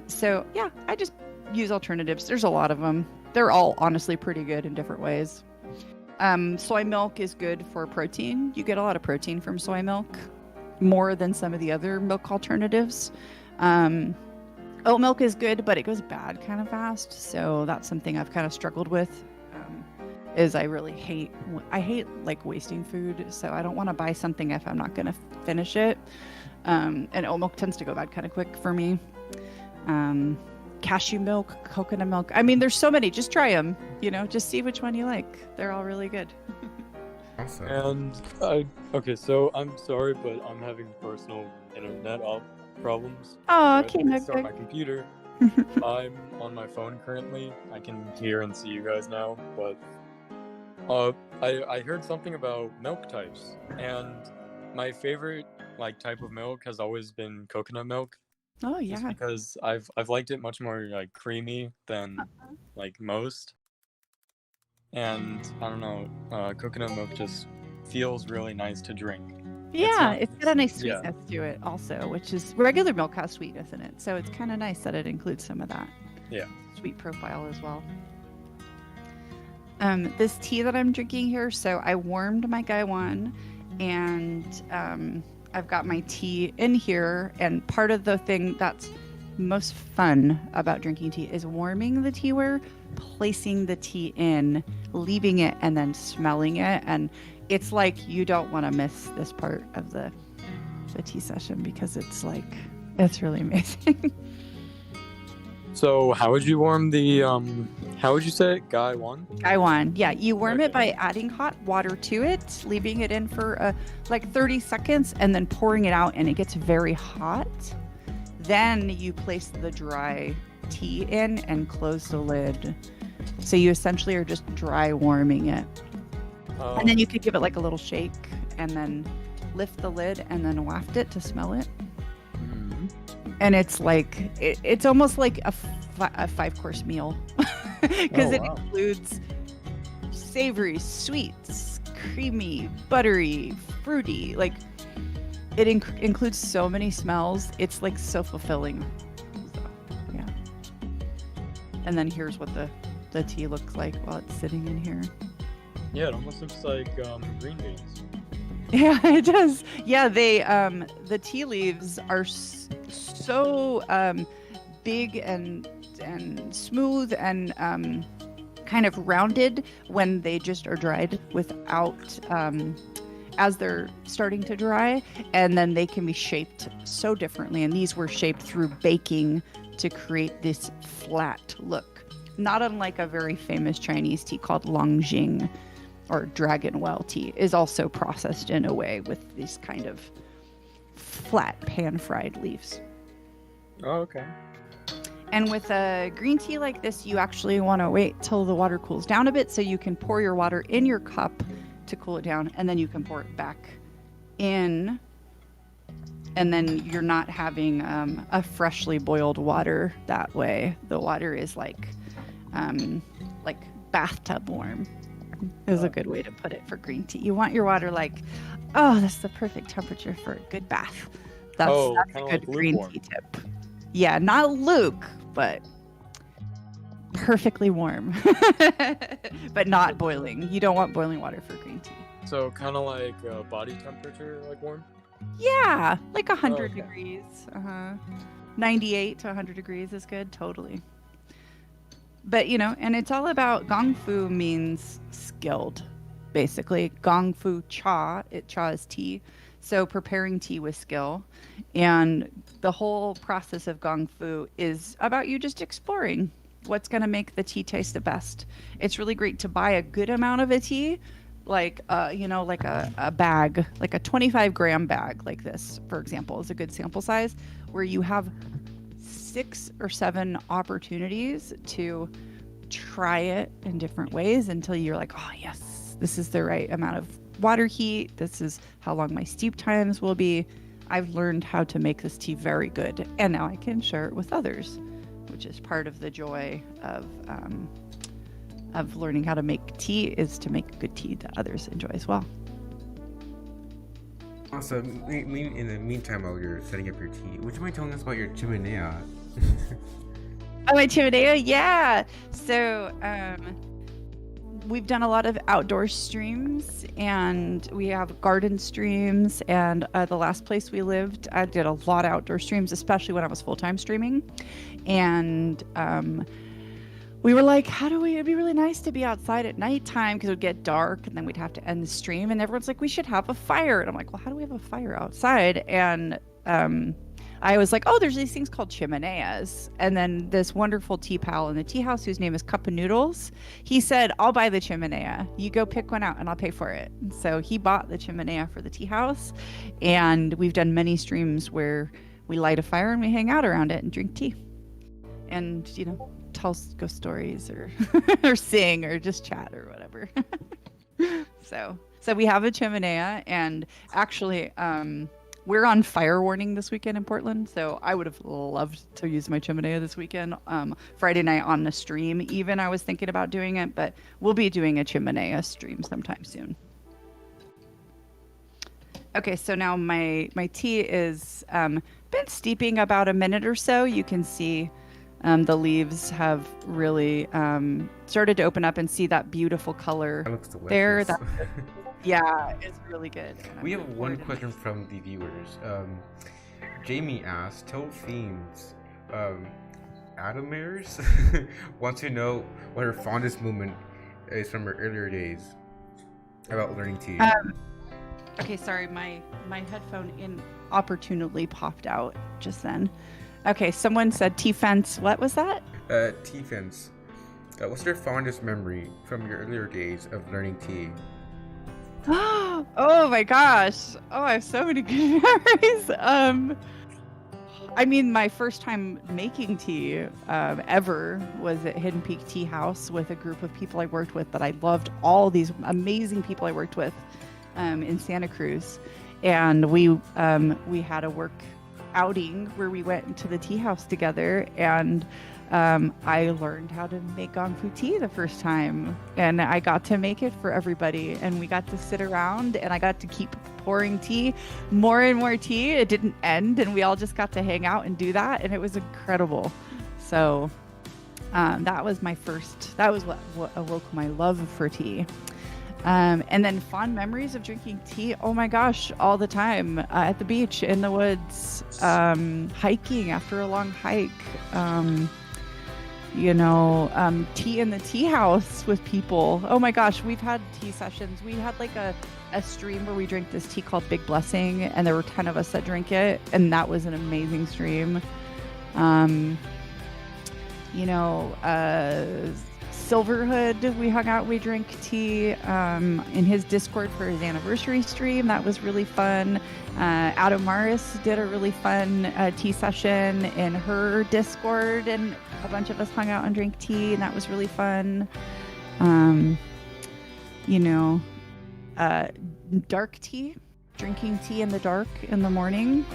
So yeah, I just use alternatives. There's a lot of them. They're all honestly pretty good in different ways. Soy milk is good for protein. You get a lot of protein from soy milk, more than some of the other milk alternatives. Oat milk is good, but it goes bad kind of fast. So that's something I've kind of struggled with. Is I hate like wasting food. So I don't want to buy something if I'm not going to finish it. And oat milk tends to go bad kind of quick for me. cashew milk, coconut milk. I mean, there's so many. Just try them. Just see which one you like. They're all really good. Awesome. And okay, so I'm sorry, but I'm having personal internet problems. Oh, I okay, had to no restart good. my computer. I'm on my phone currently. I can hear and see you guys now, but I heard something about milk types, and my favorite type of milk has always been coconut milk. Oh Just yeah. because I've liked it much more creamy than most, and I don't know, coconut milk just feels really nice to drink. Yeah, it's got a nice yeah. sweetness to it also, which is regular milk has sweetness in it. So it's kind of nice that it includes some of that. Yeah. Sweet profile as well. This tea that I'm drinking here, so I warmed my Gaiwan, and I've got my tea in here, and part of the thing that's most fun about drinking tea is warming the teaware, placing the tea in, leaving it, and then smelling it. And it's like you don't want to miss this part of the tea session because it's really amazing. So how would you warm the how would you say it? Gaiwan? Gaiwan, yeah, you warm it Okay. by adding hot water to it, leaving it in for 30 seconds, and then pouring it out, and it gets very hot. Then you place the dry tea in and close the lid. So you essentially are just dry warming it. And then you could give it a little shake and then lift the lid and then waft it to smell it. Mhm. And it's it's almost like a 5-course meal because Oh, it wow. includes savory, sweets, creamy, buttery, fruity. It includes so many smells. It's so fulfilling. So, yeah. And then here's what the tea looks like while it's sitting in here. Yeah, it almost looks like green beans. Yeah, it does. Yeah, the tea leaves are so big and smooth and kind of rounded when they just are dried without as they're starting to dry, and then they can be shaped so differently. And these were shaped through baking to create this flat look, not unlike a very famous Chinese tea called Longjing, or dragon well tea, is also processed in a way with these kind of flat pan-fried leaves. Oh, okay. And with a green tea like this, you actually want to wait till the water cools down a bit so you can pour your water in your cup to cool it down, and then you can pour it back in, and then you're not having a freshly boiled water that way. The water is like bathtub warm is a good way to put it for green tea. You want your water that's the perfect temperature for a good bath. That's a kinda good like green lukewarm. tea tip. Yeah, not luke, but perfectly warm. But not boiling. You don't want boiling water for green tea. So kind of like body temperature, warm? Yeah, 100 okay. degrees. 98 to 100 degrees is good, totally. But, and it's all about gong fu means skilled, basically. Gong fu cha, cha is tea. So preparing tea with skill. And the whole process of gong fu is about you just exploring what's going to make the tea taste the best. It's really great to buy a good amount of a tea, like a bag, like a 25-gram bag like this, for example, is a good sample size, where you have 6 or 7 opportunities to try it in different ways until you're like, oh yes, this is the right amount of water heat. This is how long my steep times will be. I've learned how to make this tea very good, and now I can share it with others, which is part of the joy of learning how to make tea, is to make good tea that others enjoy as well. Also, in the meantime, while you're setting up your tea, would you mind telling us about your chimenea? Oh, my chimenea, yeah. So we've done a lot of outdoor streams, and we have garden streams. And the last place we lived, I did a lot of outdoor streams, especially when I was full-time streaming. And we were like, it'd be really nice to be outside at nighttime because it would get dark and then we'd have to end the stream. And everyone's like, we should have a fire. And I'm like, well, how do we have a fire outside? And I was like, oh, there's these things called chimeneas. And then this wonderful tea pal in the tea house, whose name is Cup of Noodles, he said, I'll buy the chimenea. You go pick one out and I'll pay for it. And so he bought the chimenea for the tea house. And we've done many streams where we light a fire and we hang out around it and drink tea. And, you know, tell ghost stories or or sing or just chat or whatever. So we have a chimenea, and actually we're on fire warning this weekend in Portland, so I would have loved to use my chimenea this weekend. Friday night on the stream even, I was thinking about doing it, but we'll be doing a chimenea stream sometime soon. Okay, so now my tea is been steeping about a minute or so. You can see the leaves have really started to open up and see that beautiful color. That looks delicious. There, yeah, it's really good. We have one question from the viewers. Jamie asked, Toad Themes, Adamers wants to know what her fondest moment is from her earlier days about learning tea. Okay, sorry, my headphone inopportunely popped out just then. Okay, someone said T-Fence. What was that? T-Fence. What's your fondest memory from your earlier days of learning tea? Oh my gosh. Oh, I have so many good memories. I mean, my first time making tea ever was at Hidden Peak Tea House with a group of people I worked with that I loved, all these amazing people I worked with in Santa Cruz. And we had a work outing where we went into the tea house together, and I learned how to make Gongfu tea the first time, and I got to make it for everybody, and we got to sit around, and I got to keep pouring tea, more and more tea. It didn't end, and we all just got to hang out and do that, and it was incredible. So that was what awoke my love for tea. And then fond memories of drinking tea. Oh my gosh, all the time at the beach, in the woods, hiking after a long hike, tea in the tea house with people. Oh my gosh, we've had tea sessions. We had like a stream where we drank this tea called Big Blessing, and there were 10 of us that drank it, and that was an amazing stream. Silverhood, we hung out, we drank tea in his Discord for his anniversary stream. That was really fun. Adam Maris did a really fun tea session in her Discord, and a bunch of us hung out and drank tea, and that was really fun. Dark tea, drinking tea in the dark in the morning.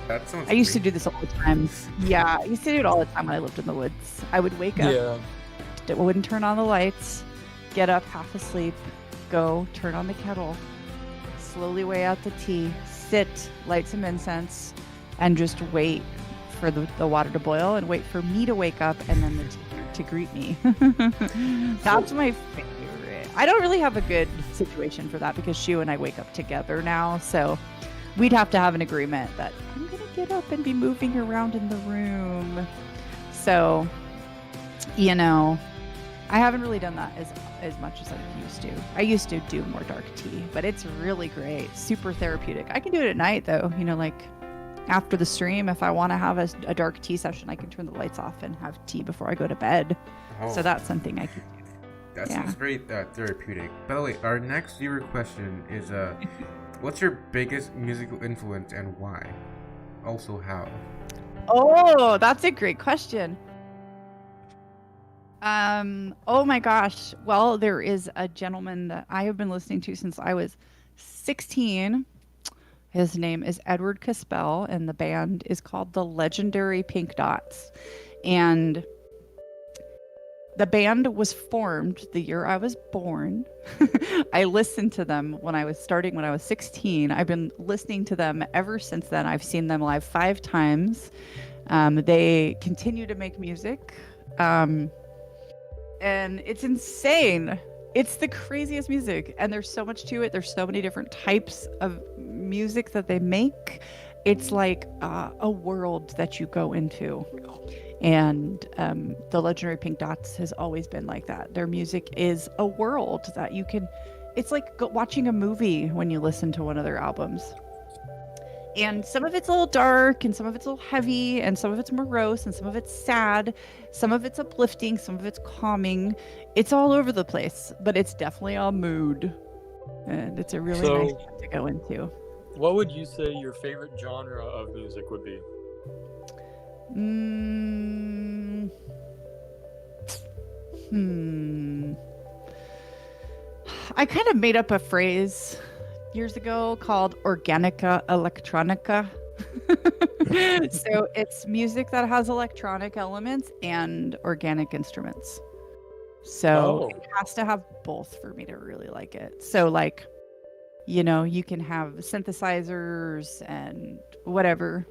That sounds I used to do this all the time. Yeah, I used to do it all the time when I lived in the woods. I would wake up. Yeah. Wouldn't turn on the lights, get up half asleep, go turn on the kettle, slowly weigh out the tea, sit, light some incense, and just wait for the water to boil and wait for me to wake up and then the tea to greet me. That's my favorite. I don't really have a good situation for that because Shu and I wake up together now, so we'd have to have an agreement that I'm gonna get up and be moving around in the room. So, I haven't really done that as much as I used to. I used to do more dark tea, but it's really great. Super therapeutic. I can do it at night though, like after the stream, if I want to have a dark tea session, I can turn the lights off and have tea before I go to bed. Oh, So that's something I can do. that yeah. sounds very therapeutic. By the way, our next viewer question is what's your biggest musical influence and why? Also, how? Oh, that's a great question. Oh my gosh. Well, there is a gentleman that I have been listening to since I was 16. His name is Edward Caspell, and the band is called the Legendary Pink Dots. And the band was formed the year I was born. I listened to them when I was 16. I've been listening to them ever since then. I've seen them live 5 times. They continue to make music. And it's insane. It's the craziest music, and there's so much to it. There's so many different types of music that they make. It's like a world that you go into. And the Legendary Pink Dots has always been like that. Their music is a world that you can... It's like watching a movie when you listen to one of their albums. And some of it's a little dark, and some of it's a little heavy, and some of it's morose, and some of it's sad, some of it's uplifting, some of it's calming. It's all over the place, but it's definitely a mood. And it's a really nice one to go into. What would you say your favorite genre of music would be? I kind of made up a phrase years ago called Organica Electronica. So it's music that has electronic elements and organic instruments. So it has to have both for me to really like it. So like, you know, you can have synthesizers and whatever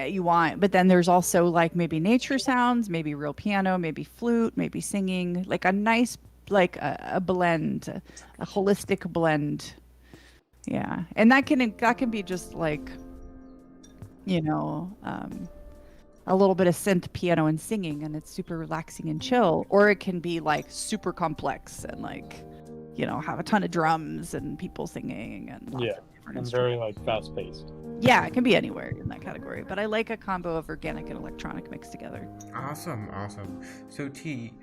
you want, but then there's also like maybe nature sounds, maybe real piano, maybe flute, maybe singing, like a nice, like a blend, a holistic blend. Yeah. And that can be just like, you know, a little bit of synth, piano, and singing, and it's super relaxing and chill. Or it can be like super complex and like, you know, have a ton of drums and people singing and lots of different and very like fast paced. Yeah, it can be anywhere in that category, but I like a combo of organic and electronic mixed together. Awesome. So T,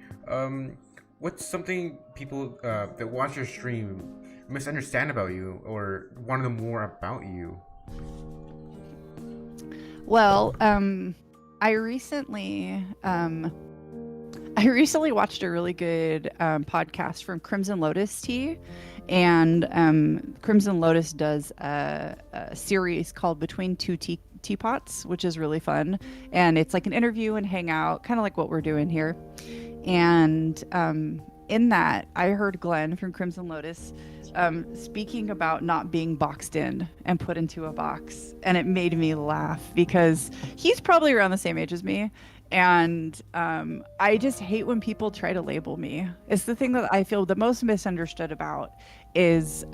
what's something people that watch your stream misunderstand about you or want to know more about you? Well, I recently watched a really good podcast from Crimson Lotus Tea, and Crimson Lotus does a series called Between Two Teapots, which is really fun, and it's like an interview and hangout, kind of like what we're doing here. And in that, I heard Glenn from Crimson Lotus speaking about not being boxed in and put into a box, and it made me laugh because he's probably around the same age as me. And I just hate when people try to label me. It's the thing that I feel the most misunderstood about is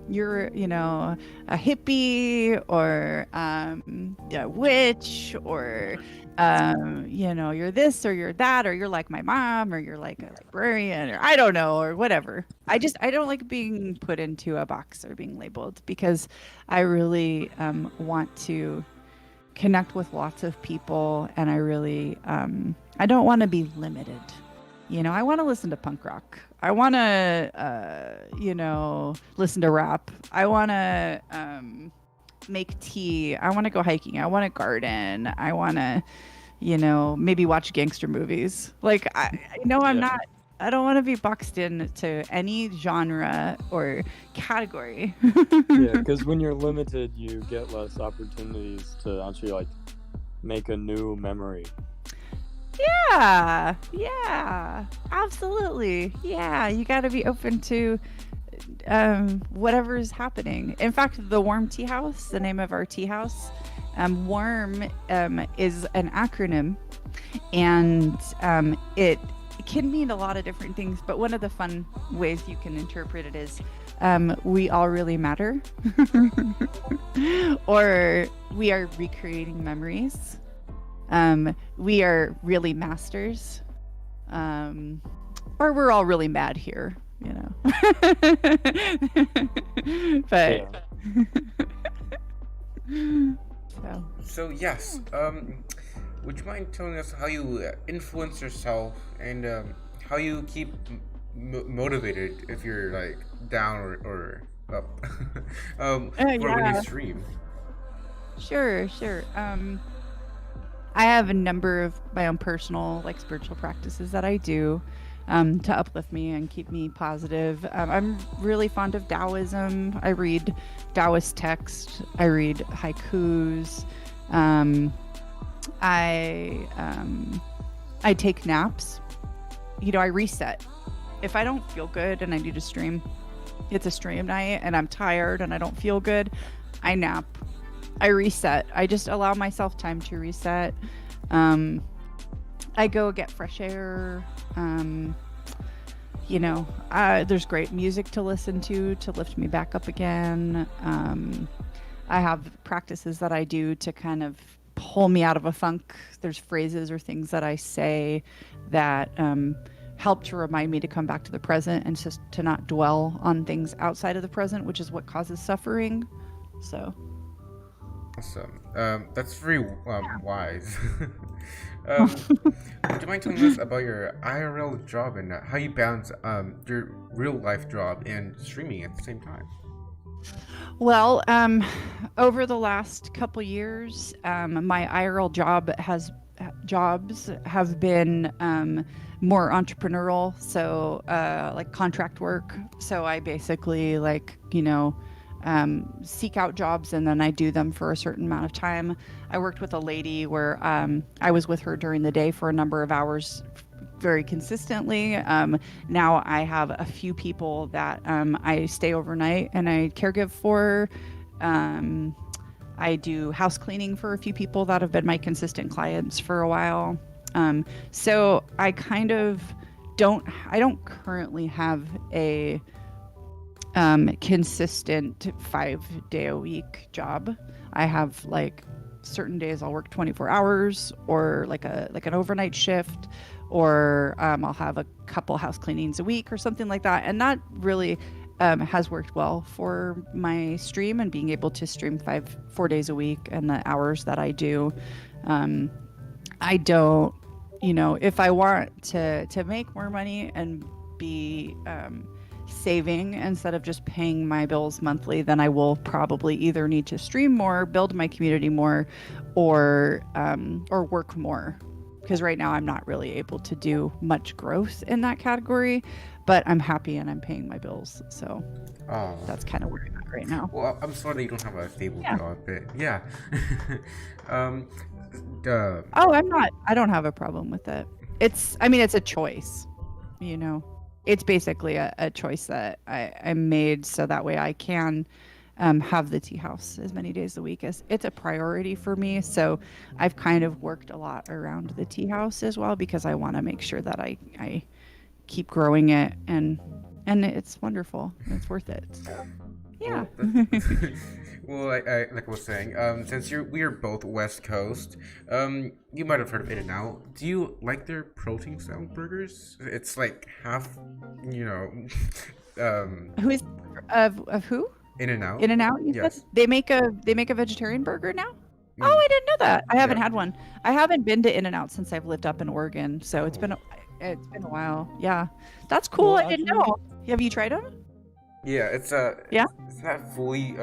you're, you know, a hippie or a witch or, you know, you're this or you're that or you're like my mom or you're like a librarian or I don't know or whatever. I don't like being put into a box or being labeled because I really want to connect with lots of people, and I really I don't want to be limited. You know, I want to listen to punk rock. I want to you know, listen to rap. I want to make tea. I want to go hiking. I want to garden. I want to, you know, maybe watch gangster movies. Like I know I'm not. I don't want to be boxed in to any genre or category. Yeah, because when you're limited, you get less opportunities to actually like make a new memory. Yeah, absolutely. Yeah, you got to be open to whatever's happening. In fact, the Warm Tea House, the name of our tea house, Warm is an acronym, and it can mean a lot of different things, but one of the fun ways you can interpret it is we all really matter, or we are recreating memories, we are really masters, or we're all really mad here, you know. But so yes, would you mind telling us how you influence yourself and how you keep motivated if you're like down or up when you stream? Sure. I have a number of my own personal like spiritual practices that I do to uplift me and keep me positive. I'm really fond of Taoism. I read Taoist text. I read haikus. I take naps. You know, I reset. If I don't feel good and I need to stream, it's a stream night and I'm tired and I don't feel good, I nap. I reset. I just allow myself time to reset. I go get fresh air. You know, there's great music to listen to lift me back up again. I have practices that I do to kind of pull me out of a funk. There's phrases or things that I say that help to remind me to come back to the present and just to not dwell on things outside of the present, which is what causes suffering. So Awesome. That's very wise. um, would you mind telling us about your IRL job and how you balance your real life job and streaming at the same time? well, over the last couple years, my IRL jobs have been more entrepreneurial, so like contract work. So I basically seek out jobs and then I do them for a certain amount of time. I worked with a lady where I was with her during the day for a number of hours very consistently. Now I have a few people that I stay overnight and I caregive for. I do house cleaning for a few people that have been my consistent clients for a while. So I kind of I don't currently have a consistent 5-day-a-week job. I have like certain days I'll work 24 hours or like an overnight shift, or I'll have a couple house cleanings a week or something like that. And that really has worked well for my stream and being able to stream 4 days a week and the hours that I do. I don't, if I want to make more money and be saving instead of just paying my bills monthly, then I will probably either need to stream more, build my community more, or work more. Because right now I'm not really able to do much growth in that category, but I'm happy and I'm paying my bills. So Oh, that's kind of where I'm at right now. well, I'm sorry that you don't have a stable Yeah. job, but yeah. um, Oh, I don't have a problem with it. It's a choice, It's basically a choice that I made so that way I can have the tea house as many days a week as it's a priority for me. So I've kind of worked a lot around the tea house as well because I want to make sure that I keep growing it and it's wonderful. It's worth it. So, yeah. Well, I like I was saying, since we are both West Coast, you might have heard of In-N-Out. Do you like their protein style burgers? It's like half, Who is of who? In-N-Out. In-N-Out, you Yes. said? They make a vegetarian burger now? Mm. Oh, I didn't know that. I haven't Yeah. had one. I haven't been to In-N-Out since I've lived up in Oregon, so it's been a while. Yeah, that's cool. Well, I didn't actually- know. Have you tried them? Yeah, it's Yeah? it's not fully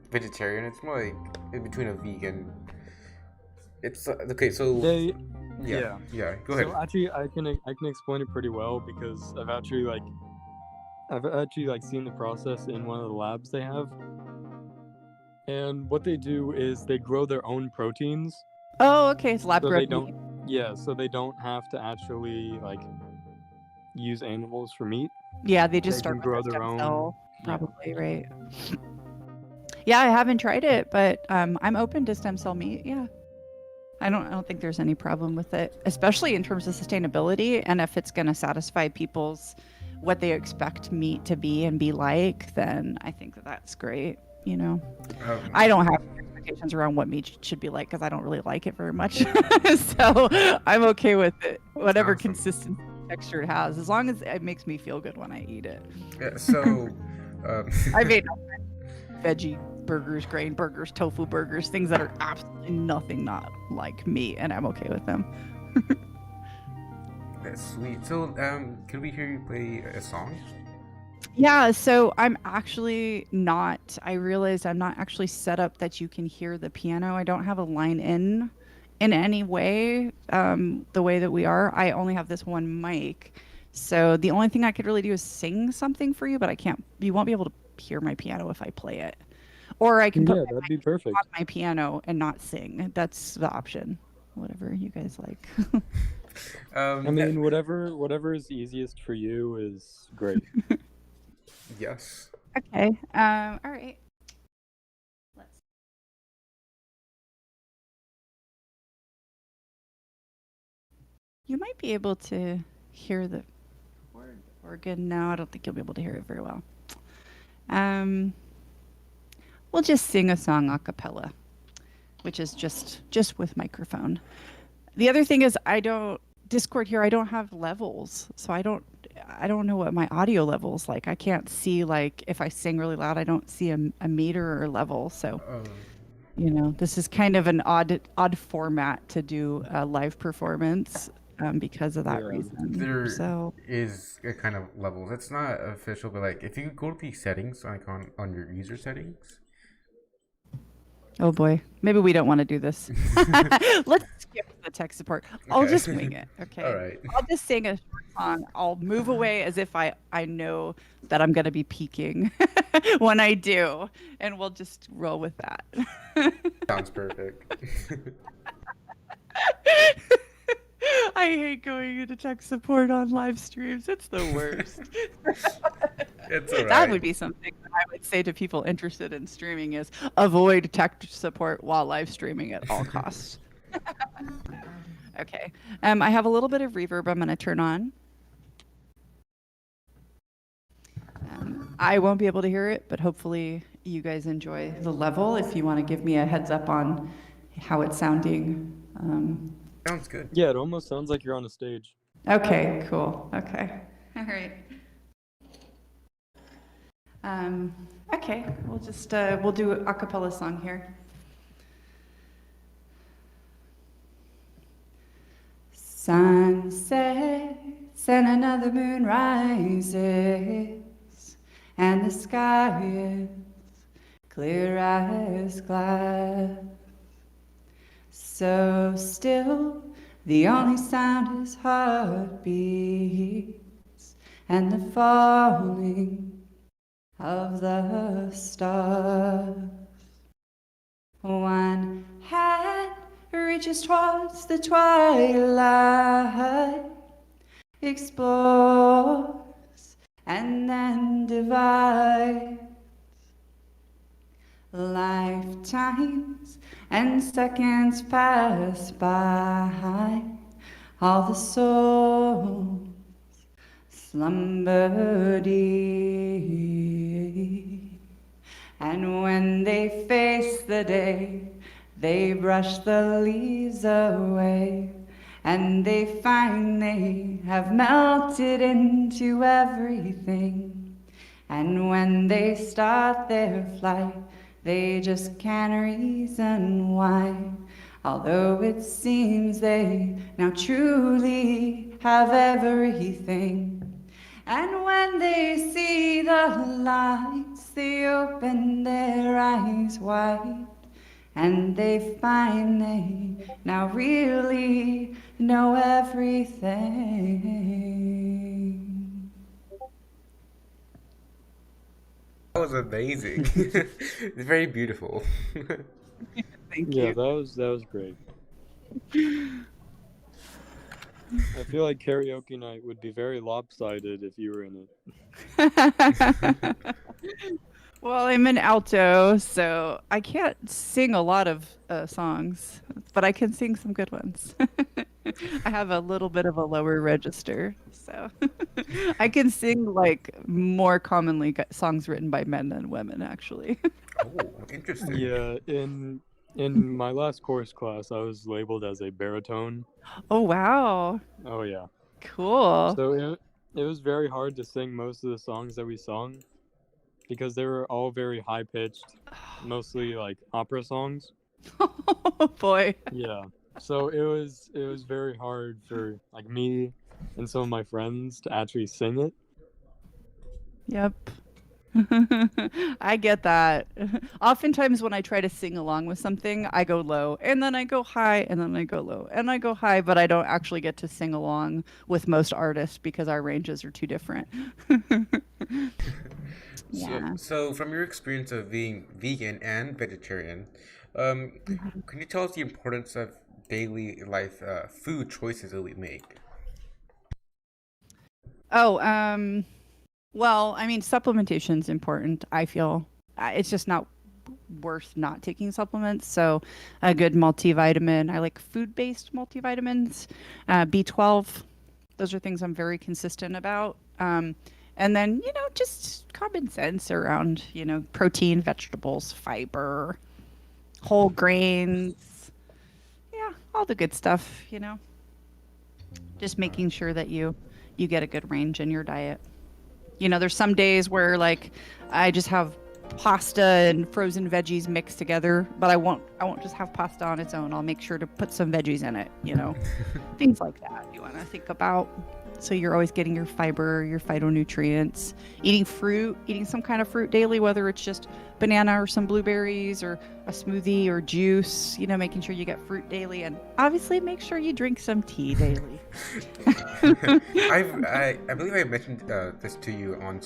vegetarian. It's more like in between a vegan. It's okay. So They, yeah, Go ahead. So actually, I can explain it pretty well because I've actually seen the process in one of the labs they have. And what they do is they grow their own proteins, Oh, okay. It's lab so grown they meat. don't. So they don't have to actually use animals for meat. Yeah, they just They start can with grow their their stem own. cell, Yeah. probably, right? Yeah, I haven't tried it, but I'm open to stem cell meat. Yeah. I don't think there's any problem with it, especially in terms of sustainability. And if it's going to satisfy people's what they expect meat to be and be like, then I think that's great. I don't have expectations around what meat should be like because I don't really like it very much. So I'm okay with it, whatever Awesome. consistency texture it has, as long as it makes me feel good when I eat it. Yeah, so I made veggie burgers, grain burgers, tofu burgers, things that are absolutely nothing not like meat, and I'm okay with them. that's sweet. So can we hear you play a song? Yeah, so I realized I'm not actually set up that you can hear the piano. I don't have a line in any way, the way that we are. I only have this one mic. So the only thing I could really do is sing something for you, but you won't be able to hear my piano if I play it. Or I can put Yeah, that'd be perfect. on my piano and not sing. That's the option. Whatever you guys like. I mean, whatever is easiest for you is great. yes. Okay. All right. Let's. You might be able to hear the organ now. I don't think you'll be able to hear it very well. We'll just sing a song a cappella, which is just with microphone. The other thing is Discord here, I don't have levels, so I don't I don't know what my audio level is like. I can't see, like, if I sing really loud, I don't see a meter or level. So, this is kind of an odd format to do a live performance because of that Yeah. reason. There So, is a kind of levels. It's not official, but like if you go to the settings, like on your user settings. oh boy, maybe we don't want to do this. Let's skip the tech support. I'll Okay. just wing it. Okay. All right. I'll just sing a short song. I'll move away as if I know that I'm going to be peaking when I do, and we'll just roll with that. Sounds perfect. I hate going into tech support on live streams. It's the worst. It's all right. That would be something that I would say to people interested in streaming is avoid tech support while live streaming at all costs. Okay. I have a little bit of reverb I'm going to turn on. I won't be able to hear it, but hopefully you guys enjoy the level. If you want to give me a heads up on how it's sounding. Sounds good. Yeah, it almost sounds like you're on a stage. Okay, cool. Okay. All right. Okay, we'll just we'll do a cappella song here. Sun sets and another moon rises, and the sky is clear as glass. So still, the only sound is heartbeats and the falling of the stars. One hand reaches towards the twilight, explores, and then divides. Lifetimes and seconds pass by, all the souls slumber deep. And when they face the day, they brush the leaves away, and they find they have melted into everything. And when they start their flight, they just can't reason why, although it seems they now truly have everything. And when they see the lights, they open their eyes wide, and they find they now really know everything. That was amazing. It's very beautiful. Thank Yeah, you. that was great. I feel like karaoke night would be very lopsided if you were in it. Well, I'm an alto, so I can't sing a lot of songs, but I can sing some good ones. I have a little bit of a lower register, so I can sing like more commonly songs written by men than women, actually. Oh, interesting. Yeah, in my last chorus class, I was labeled as a baritone. Oh, wow. Oh yeah. Cool. So it was very hard to sing most of the songs that we sung because they were all very high pitched, mostly like opera songs. Oh, boy. Yeah. So it was very hard for like me and some of my friends to actually sing it. Yep. I get that. Oftentimes when I try to sing along with something, I go low and then I go high and then I go low and I go high, but I don't actually get to sing along with most artists because our ranges are too different. Yeah. So from your experience of being vegan and vegetarian, can you tell us the importance of daily life food choices that we make? Oh, well, I mean, supplementation is important. I feel it's just not worth not taking supplements. So, a good multivitamin. I like food-based multivitamins, B12. Those are things I'm very consistent about. And then, just common sense around, protein, vegetables, fiber, whole grains. Yeah, all the good stuff, Just making sure that you you get a good range in your diet. You know, there's some days where like I just have pasta and frozen veggies mixed together, but I won't just have pasta on its own. I'll make sure to put some veggies in it, you know. Things like that you want to think about. So you're always getting your fiber, your phytonutrients, eating fruit, eating some kind of fruit daily, whether it's just banana or some blueberries or a smoothie or juice, you know, making sure you get fruit daily, and obviously make sure you drink some tea daily. I believe I mentioned this to you on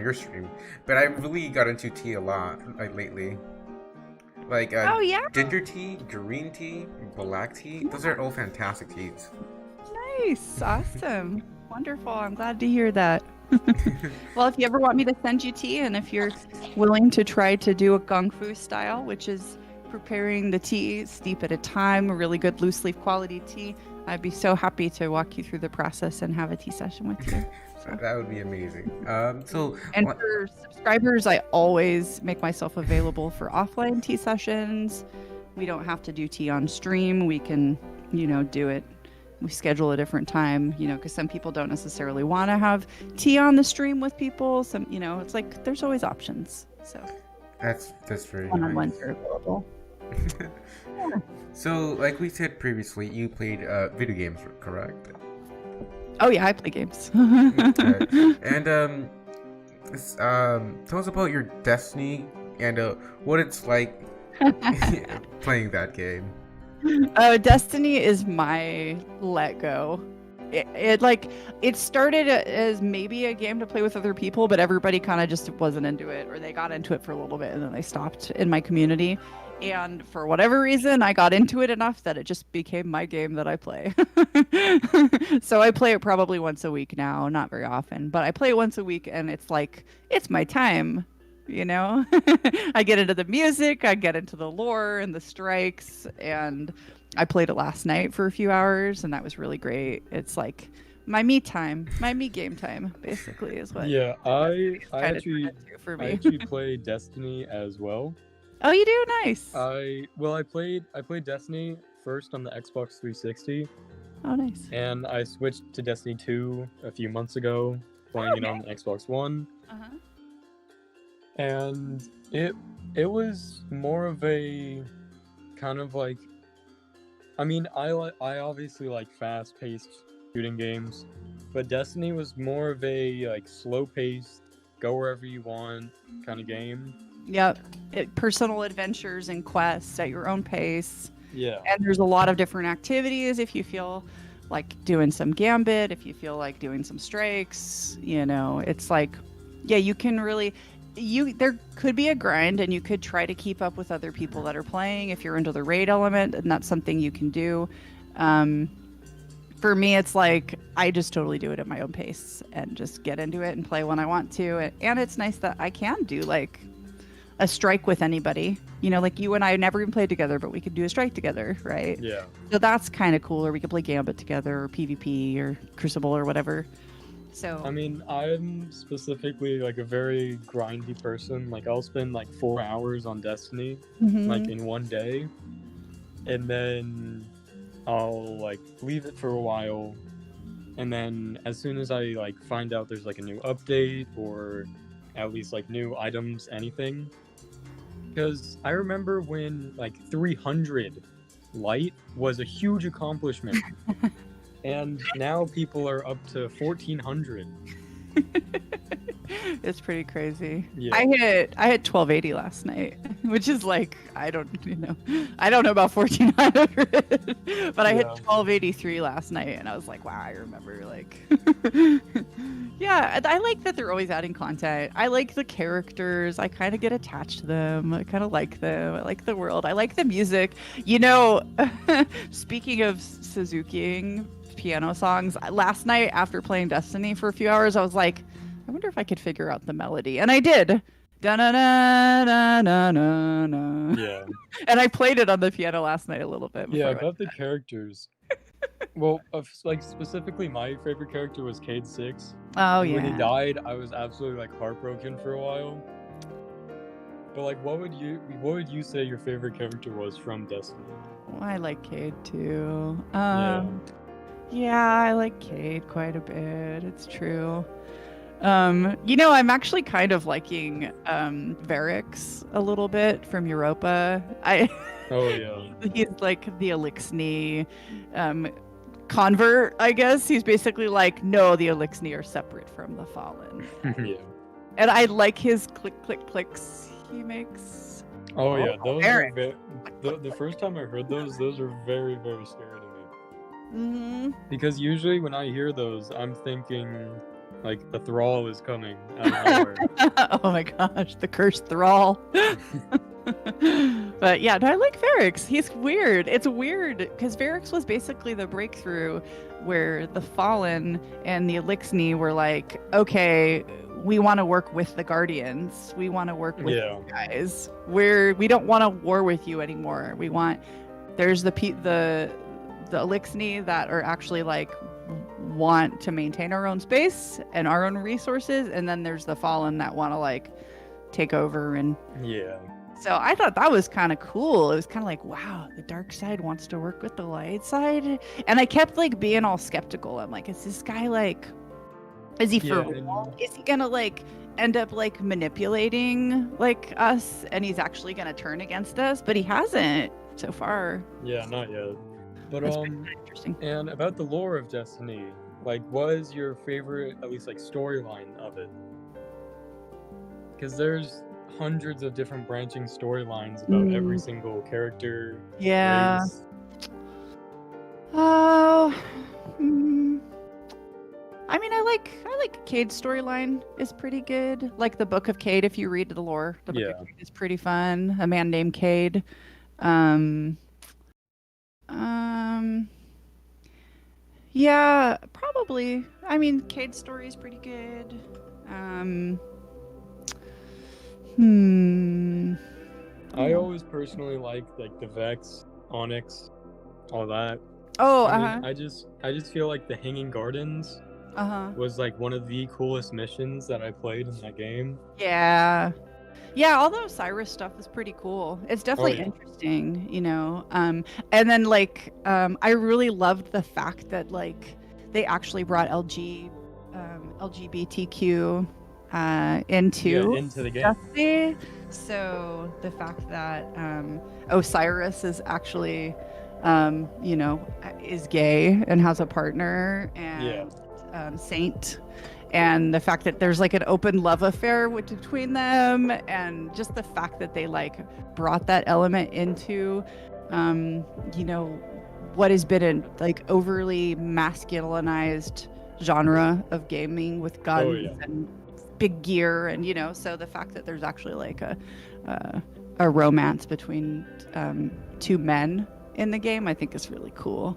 your stream, but I really got into tea a lot like lately. Like Oh yeah, ginger tea, green tea, black tea. Those are all fantastic teas. nice, awesome, wonderful. I'm glad to hear that. Well, if you ever want me to send you tea, and if you're willing to try to do a Kung Fu style, which is preparing the tea steep at a time, a really good loose leaf quality tea, I'd be so happy to walk you through the process and have a tea session with you. That would be amazing. So And what- for subscribers, I always make myself available for offline tea sessions. We don't have to do tea on stream. We can, you know, do it. We schedule a different time, you know, because some people don't necessarily want to have tea on the stream with people. Some, you know, it's like there's always options. So that's very one-on-ones nice. are available. So, like we said previously, you played video games, correct? Oh yeah, I play games. Okay. And tell us about your Destiny and what it's like playing that game. Destiny is my let go. It started as maybe a game to play with other people, but everybody kind of just wasn't into it, or they got into it for a little bit and then they stopped in my community. And for whatever reason, I got into it enough that it just became my game that I play. So I play it probably once a week now, not very often, but I play it once a week, and it's like it's my time. You know, I get into the music, I get into the lore and the strikes, and I played it last night for a few hours, and that was really great. It's like my me time, my me game time, basically, is what. Yeah, I kinda turned actually into for I me. actually play Destiny as well. Oh, you do? Nice. I played Destiny first on the Xbox 360, Oh, nice. and I switched to Destiny 2 a few months ago, playing it on the Xbox One. Uh-huh. And it was more of a kind of like, I mean, I obviously like fast-paced shooting games, but Destiny was more of a like slow-paced, go wherever you want kind of game. Yep. Personal adventures and quests at your own pace. Yeah. And there's a lot of different activities if you feel like doing some gambit, if you feel like doing some strikes, you know, it's like, yeah, you can really, there could be a grind, and you could try to keep up with other people that are playing if you're into the raid element, and that's something you can do. For me, it's like I just totally do it at my own pace and just get into it and play when I want to. And it's nice that I can do like a strike with anybody. You know, like you and I never even played together, but we could do a strike together, right? Yeah. So that's kind of cool. Or we could play Gambit together, or PvP, or Crucible, or whatever. So I mean, I'm specifically like a very grindy person. Like I'll spend like 4 hours on Destiny, mhm. like in one day, and then I'll like leave it for a while, and then as soon as I like find out there's like a new update or at least like new items, anything, because I remember when like 300 light was a huge accomplishment. And now people are up to 1400. It's pretty crazy. Yeah. I hit 1280 last night, which is like I don't know about 1400, but I hit Yeah. 1283 last night, and I was like, wow, I remember like, yeah, I like that they're always adding content. I like the characters. I kind of get attached to them. I kind of like them. I like the world. I like the music. You know, speaking of Suzukiing piano songs, last night after playing Destiny for a few hours, I was like, I wonder if I could figure out the melody, and I did. Da-na-na-na-na-na-na. Yeah. And I played it on the piano last night a little bit. Yeah, before I about the characters. Well, like specifically, my favorite character was Cade 6. Oh When he yeah. died, I was absolutely like heartbroken for a while. But like, what would you say your favorite character was from Destiny? I like Cade too. Yeah. Yeah, I like Cade quite a bit. It's true. I'm actually kind of liking Varix a little bit from Europa. Oh yeah. He's like the Elixni convert, I guess. He's basically like, no, the Elixni are separate from the Fallen. Yeah. And I like his clicks he makes. Oh yeah, those Eric. are the first time I heard those are very, very scary to me. Mm-hmm. Because usually when I hear those, I'm thinking like a thrall is coming out of nowhere. Oh my gosh, the cursed thrall. But yeah, no, I like Varix. He's weird. It's weird because Varix was basically the breakthrough where the Fallen and the Elixni were like, okay, we want to work with the Guardians. We want to work with Yeah. you guys. We don't want to war with you anymore. We want there's the Elixni that are actually like want to maintain our own space and our own resources, and then there's the Fallen that want to like take over. And Yeah. so I thought that was kind of cool. It was kind of like, wow, the dark side wants to work with the light side. And I kept like being all skeptical. I'm like, is this guy like, is he for Yeah, real? Is he gonna like end up like manipulating like us and he's actually gonna turn against us? But he hasn't so far. Yeah, not yet. But That's pretty interesting. and about the lore of Destiny, like what is your favorite at least like storyline of it? Because there's hundreds of different branching storylines about every single character. Yeah. race. Oh, I mean, I like Cade's storyline is pretty good. Like the Book of Cade, if you read the lore, the Book Yeah. of Cade is pretty fun. A man named Cade. Um, yeah, probably. I mean, Cade's story is pretty good. I always personally like the Vex, Onyx, all that. Oh, I mean, I just feel like the Hanging Gardens was like one of the coolest missions that I played in that game. Yeah. Yeah, all the Osiris stuff is pretty cool. It's definitely yeah. interesting, and then like I really loved the fact that like they actually brought LGBTQ into the game. Destiny. So the fact that Osiris is actually is gay and has a partner, and Saint, and the fact that there's like an open love affair between them, and just the fact that they like brought that element into what has been a like overly masculinized genre of gaming with guns and big gear, and so the fact that there's actually like a romance between two men in the game, I think is really cool.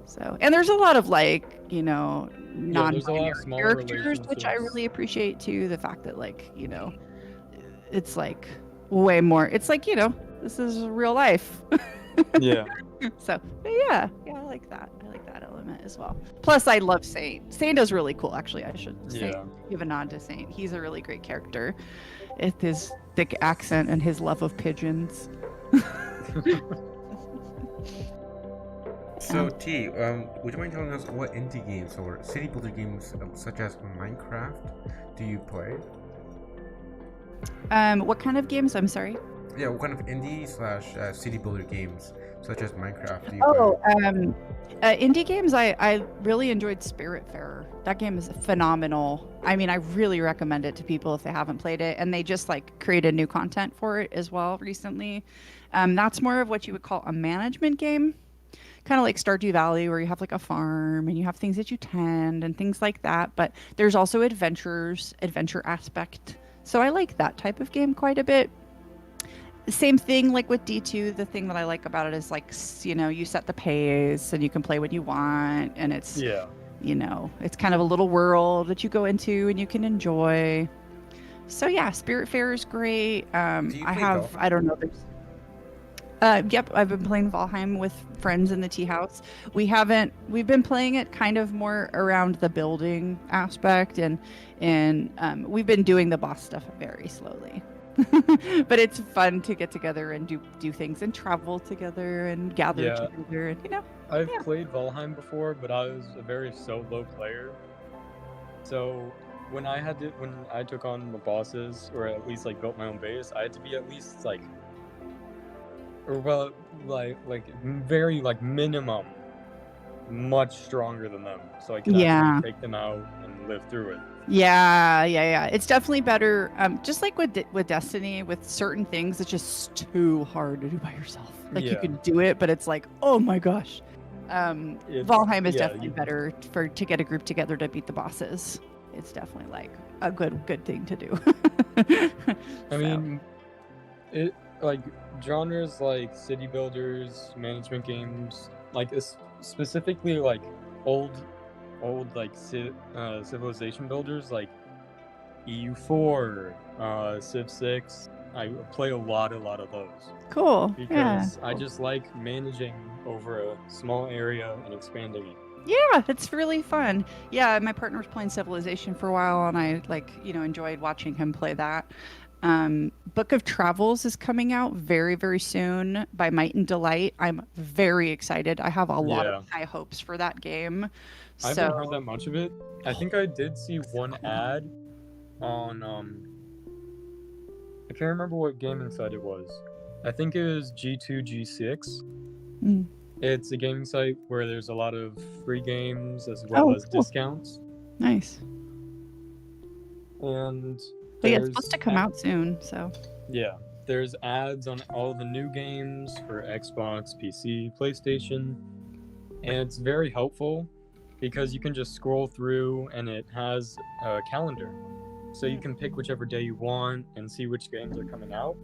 So, and there's a lot of like non-binary characters, which I really appreciate too. The fact that like it's like way more. It's like this is real life. Yeah. So, but yeah, I like that. I like that element as well. Plus, I love Saint. Saint is really cool, actually. I should give a nod to Saint. He's a really great character. With his thick accent and his love of pigeons. So T, would you mind telling us what indie games or city builder games such as Minecraft do you play? What kind of games? I'm sorry. Yeah, what kind of indie / city builder games such as Minecraft do you play? Indie games. I really enjoyed Spiritfarer. That game is phenomenal. I mean, I really recommend it to people if they haven't played it, and they just like created new content for it as well recently. That's more of what you would call a management game. Kind of like Stardew Valley, where you have like a farm and you have things that you tend and things like that. But there's also adventure aspect. So I like that type of game quite a bit. Same thing like with D2. The thing that I like about it is like, you set the pace and you can play what you want. And it's, it's kind of a little world that you go into and you can enjoy. So yeah, Spiritfarer is great. I don't know. Yep, I've been playing Valheim with friends in the tea house. We've been playing it kind of more around the building aspect, and we've been doing the boss stuff very slowly. But it's fun to get together and do things and travel together and gather Yeah. together, and I've Yeah. played Valheim before, but I was a very solo player. So when I took on the bosses, or at least like built my own base, I had to be at least like, or well, very like minimum, much stronger than them, so I could Yeah. actually take them out and live through it. Yeah. It's definitely better. Just like with Destiny, with certain things, it's just too hard to do by yourself. Like you Yeah. can do it, but it's like, oh my gosh. Valheim is yeah, definitely better to get a group together to beat the bosses. It's definitely like a good thing to do. I mean, it like genres like city builders, management games, like specifically like old like civilization builders like EU4, Civ 6. I play a lot of those cool. Yeah. because I just like managing over a small area and expanding it. Yeah, it's really fun. Yeah, my partner was playing Civilization for a while, and I enjoyed watching him play that. Book of Travels is coming out very, very soon by Might and Delight. I'm very excited. I have a lot of high hopes for that game. I haven't heard that much of it. I think I did see one ad on I can't remember what gaming site it was. I think it was G2G6. Mm. It's a gaming site where there's a lot of free games as well as cool. discounts. Nice. And But yeah, it's supposed to come out soon, so. Yeah, there's ads on all the new games for Xbox, PC, PlayStation, and it's very helpful because you can just scroll through and it has a calendar. So you can pick whichever day you want and see which games are coming out.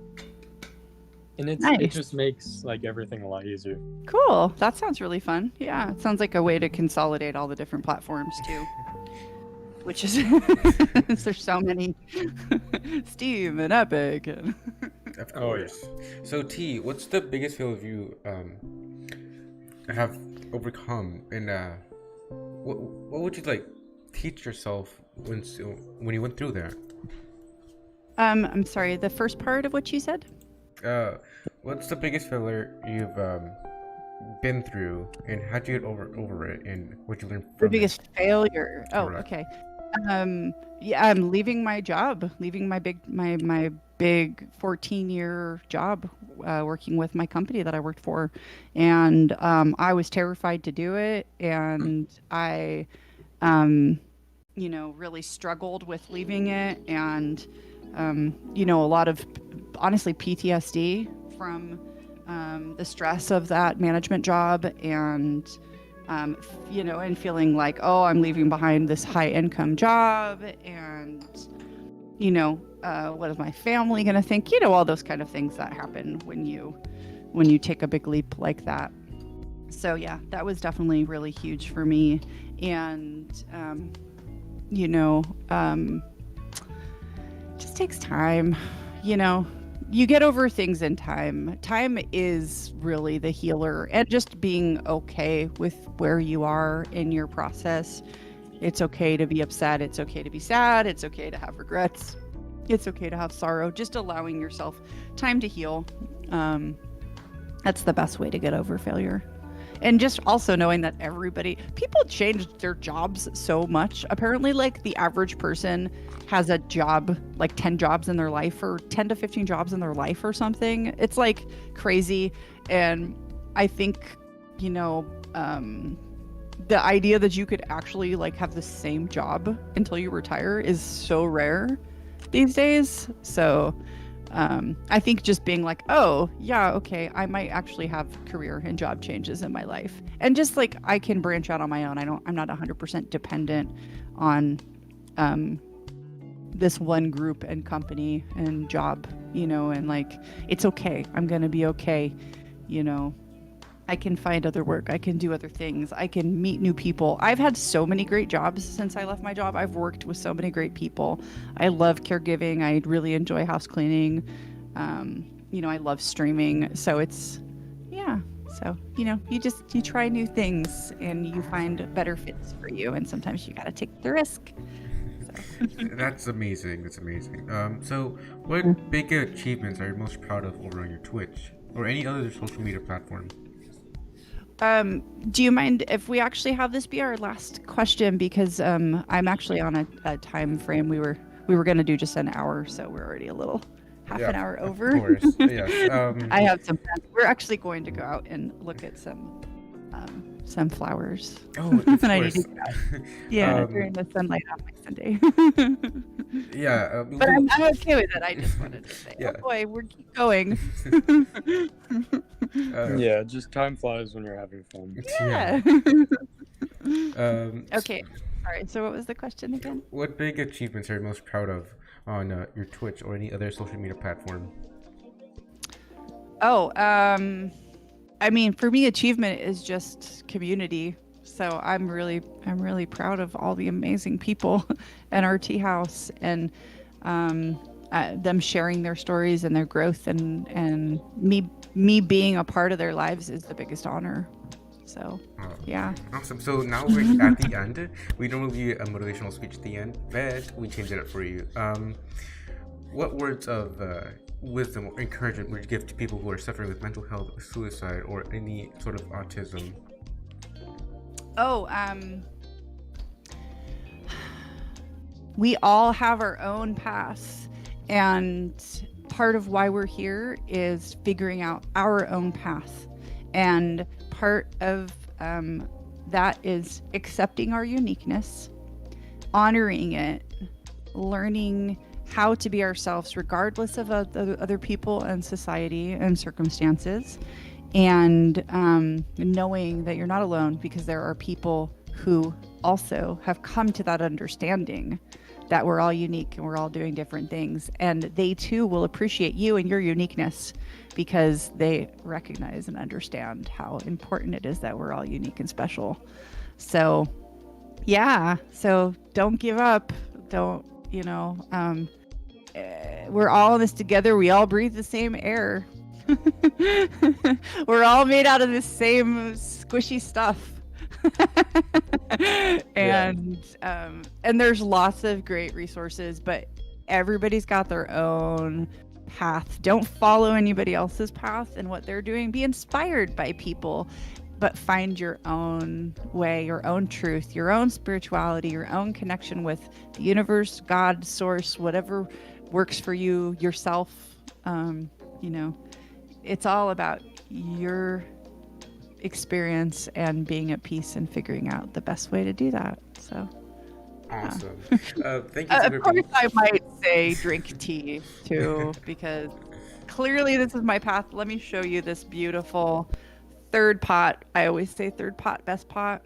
And it Nice. just makes like everything a lot easier. Cool. That sounds really fun. Yeah, it sounds like a way to consolidate all the different platforms too. Which is there's so many. Steam and Epic and Of Oh, yeah. course. So T, what's the biggest failure you have overcome, and what would you like teach yourself when you went through that? I'm sorry, the first part of what you said? What's the biggest failure you've been through, and how'd you get over it, and what'd you learn The from it? biggest failure. Oh, Correct. okay. Yeah, I'm leaving my job, leaving my big 14-year job, working with my company that I worked for, and I was terrified to do it, and I, really struggled with leaving it, and a lot of honestly PTSD from the stress of that management job, and and feeling like, oh, I'm leaving behind this high income job, and what is my family gonna think? All those kind of things that happen when you take a big leap like that. So yeah, that was definitely really huge for me, and just takes time. You get over things in time. Time is really the healer, and just being okay with where you are in your process. It's okay to be upset. It's okay to be sad. It's okay to have regrets. It's okay to have sorrow. Just allowing yourself time to heal. That's the best way to get over failure. And just also knowing that people change their jobs so much. Apparently, like, the average person has a job, like 10 jobs in their life, or 10 to 15 jobs in their life or something. It's like crazy. And I think, the idea that you could actually like have the same job until you retire is so rare these days. So I think just being like, oh yeah, okay, I might actually have career and job changes in my life, and just like I can branch out on my own. I'm not 100% dependent on this one group and company and job, and like, it's okay. I'm gonna be okay. I can find other work. I can do other things. I can meet new people. I've had so many great jobs since I left my job. I've worked with so many great people. I love caregiving. I really enjoy house cleaning. I love streaming. So it's, yeah. So, you try new things and you find better fits for you. And sometimes you got to take the risk. That's amazing. That's amazing. So what big achievements are you most proud of over on your Twitch or any other social media platform? Do you mind if we actually have this be our last question, because I'm actually on a time frame. We were gonna do just an hour, so we're already a little half an hour Of over. course. Yes. I have some plans. We're actually going to go out and look at some flowers. Oh, of And I need course. to do that. Yeah, Um, during the sunlight on my Sunday. yeah. But I'm okay with it. I just wanted to say, Yeah. oh boy, we're keep going. Yeah, just time flies when you're having fun. Yeah. Okay. All right. So what was the question again? What big achievements are you most proud of on your Twitch or any other social media platform? Oh, I mean, for me, achievement is just community. So I'm really proud of all the amazing people at our tea house, and them sharing their stories and their growth, and me being a part of their lives is the biggest honor. So yeah. Awesome. So now we're at the end. We normally do a motivational speech at the end, but we changed it up for you. What words of wisdom or encouragement would you give to people who are suffering with mental health, suicide, or any sort of autism? Oh, we all have our own paths, and part of why we're here is figuring out our own path, and part of that is accepting our uniqueness, honoring it, learning how to be ourselves regardless of other people and society and circumstances, and knowing that you're not alone, because there are people who also have come to that understanding that we're all unique and we're all doing different things, and they too will appreciate you and your uniqueness because they recognize and understand how important it is that we're all unique and special. So yeah, so don't give up. Don't, we're all in this together. We all breathe the same air. We're all made out of the same squishy stuff. And there's lots of great resources, but everybody's got their own path. Don't follow anybody else's path and what they're doing. Be inspired by people, but find your own way, your own truth, your own spirituality, your own connection with the universe, God, source, whatever works for you, yourself. It's all about your experience and being at peace and figuring out the best way to do that. So awesome. Thank you. of course, I might say drink tea too, because clearly this is my path. Let me show you this beautiful third pot. I always say third pot, best pot.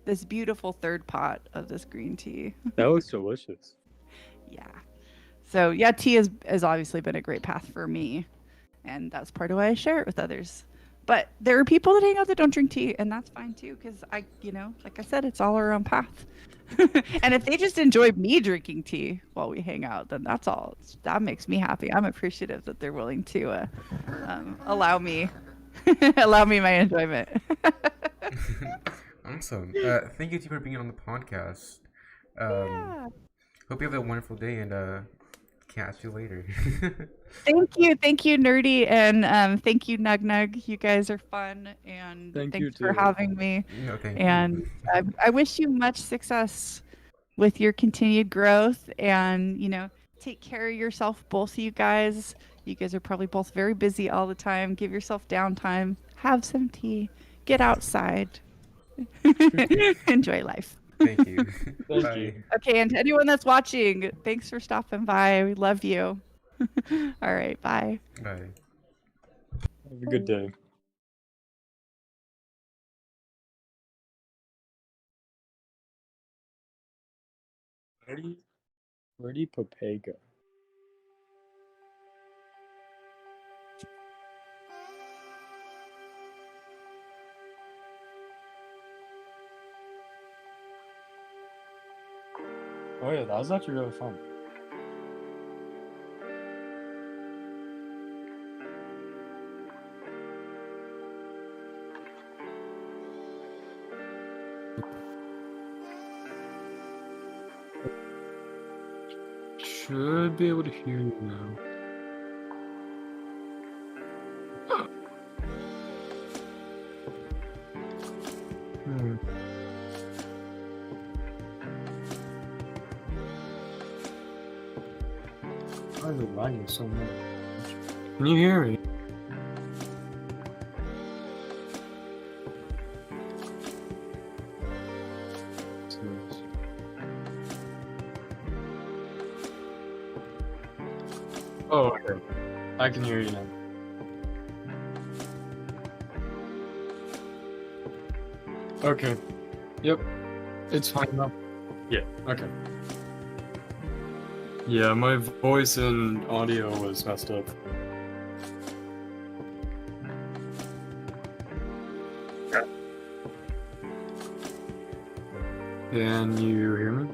This beautiful third pot of this green tea. That looks delicious. Yeah. So yeah, tea has obviously been a great path for me, and that's part of why I share it with others. But there are people that hang out that don't drink tea, and that's fine too, because like I said, it's all our own path. And if they just enjoy me drinking tea while we hang out, then that makes me happy. I'm appreciative that they're willing to allow me my enjoyment. Awesome. Thank you for being on the podcast. Yeah. Hope you have a wonderful day, and catch you later. Thank you, Nerdy, and thank you, Nug Nug. You guys are fun, and thanks for having me. No, thank and you. I wish you much success with your continued growth, and take care of yourself, both of you guys. You guys are probably both very busy all the time. Give yourself downtime. Have some tea. Get outside. Enjoy life. Thank you. Thank Bye. you. Okay, and to anyone that's watching, thanks for stopping by. We love you. All right, bye. Bye. Have a good day. Where do you Papega? Oh yeah, that was actually really fun. should be able to hear you now. Hmm. Why is it lagging so much? Can you hear me? Oh, okay. I can hear you now. Okay. Yep. It's fine now. Yeah, okay. Yeah, my voice and audio was messed up. Can you hear me?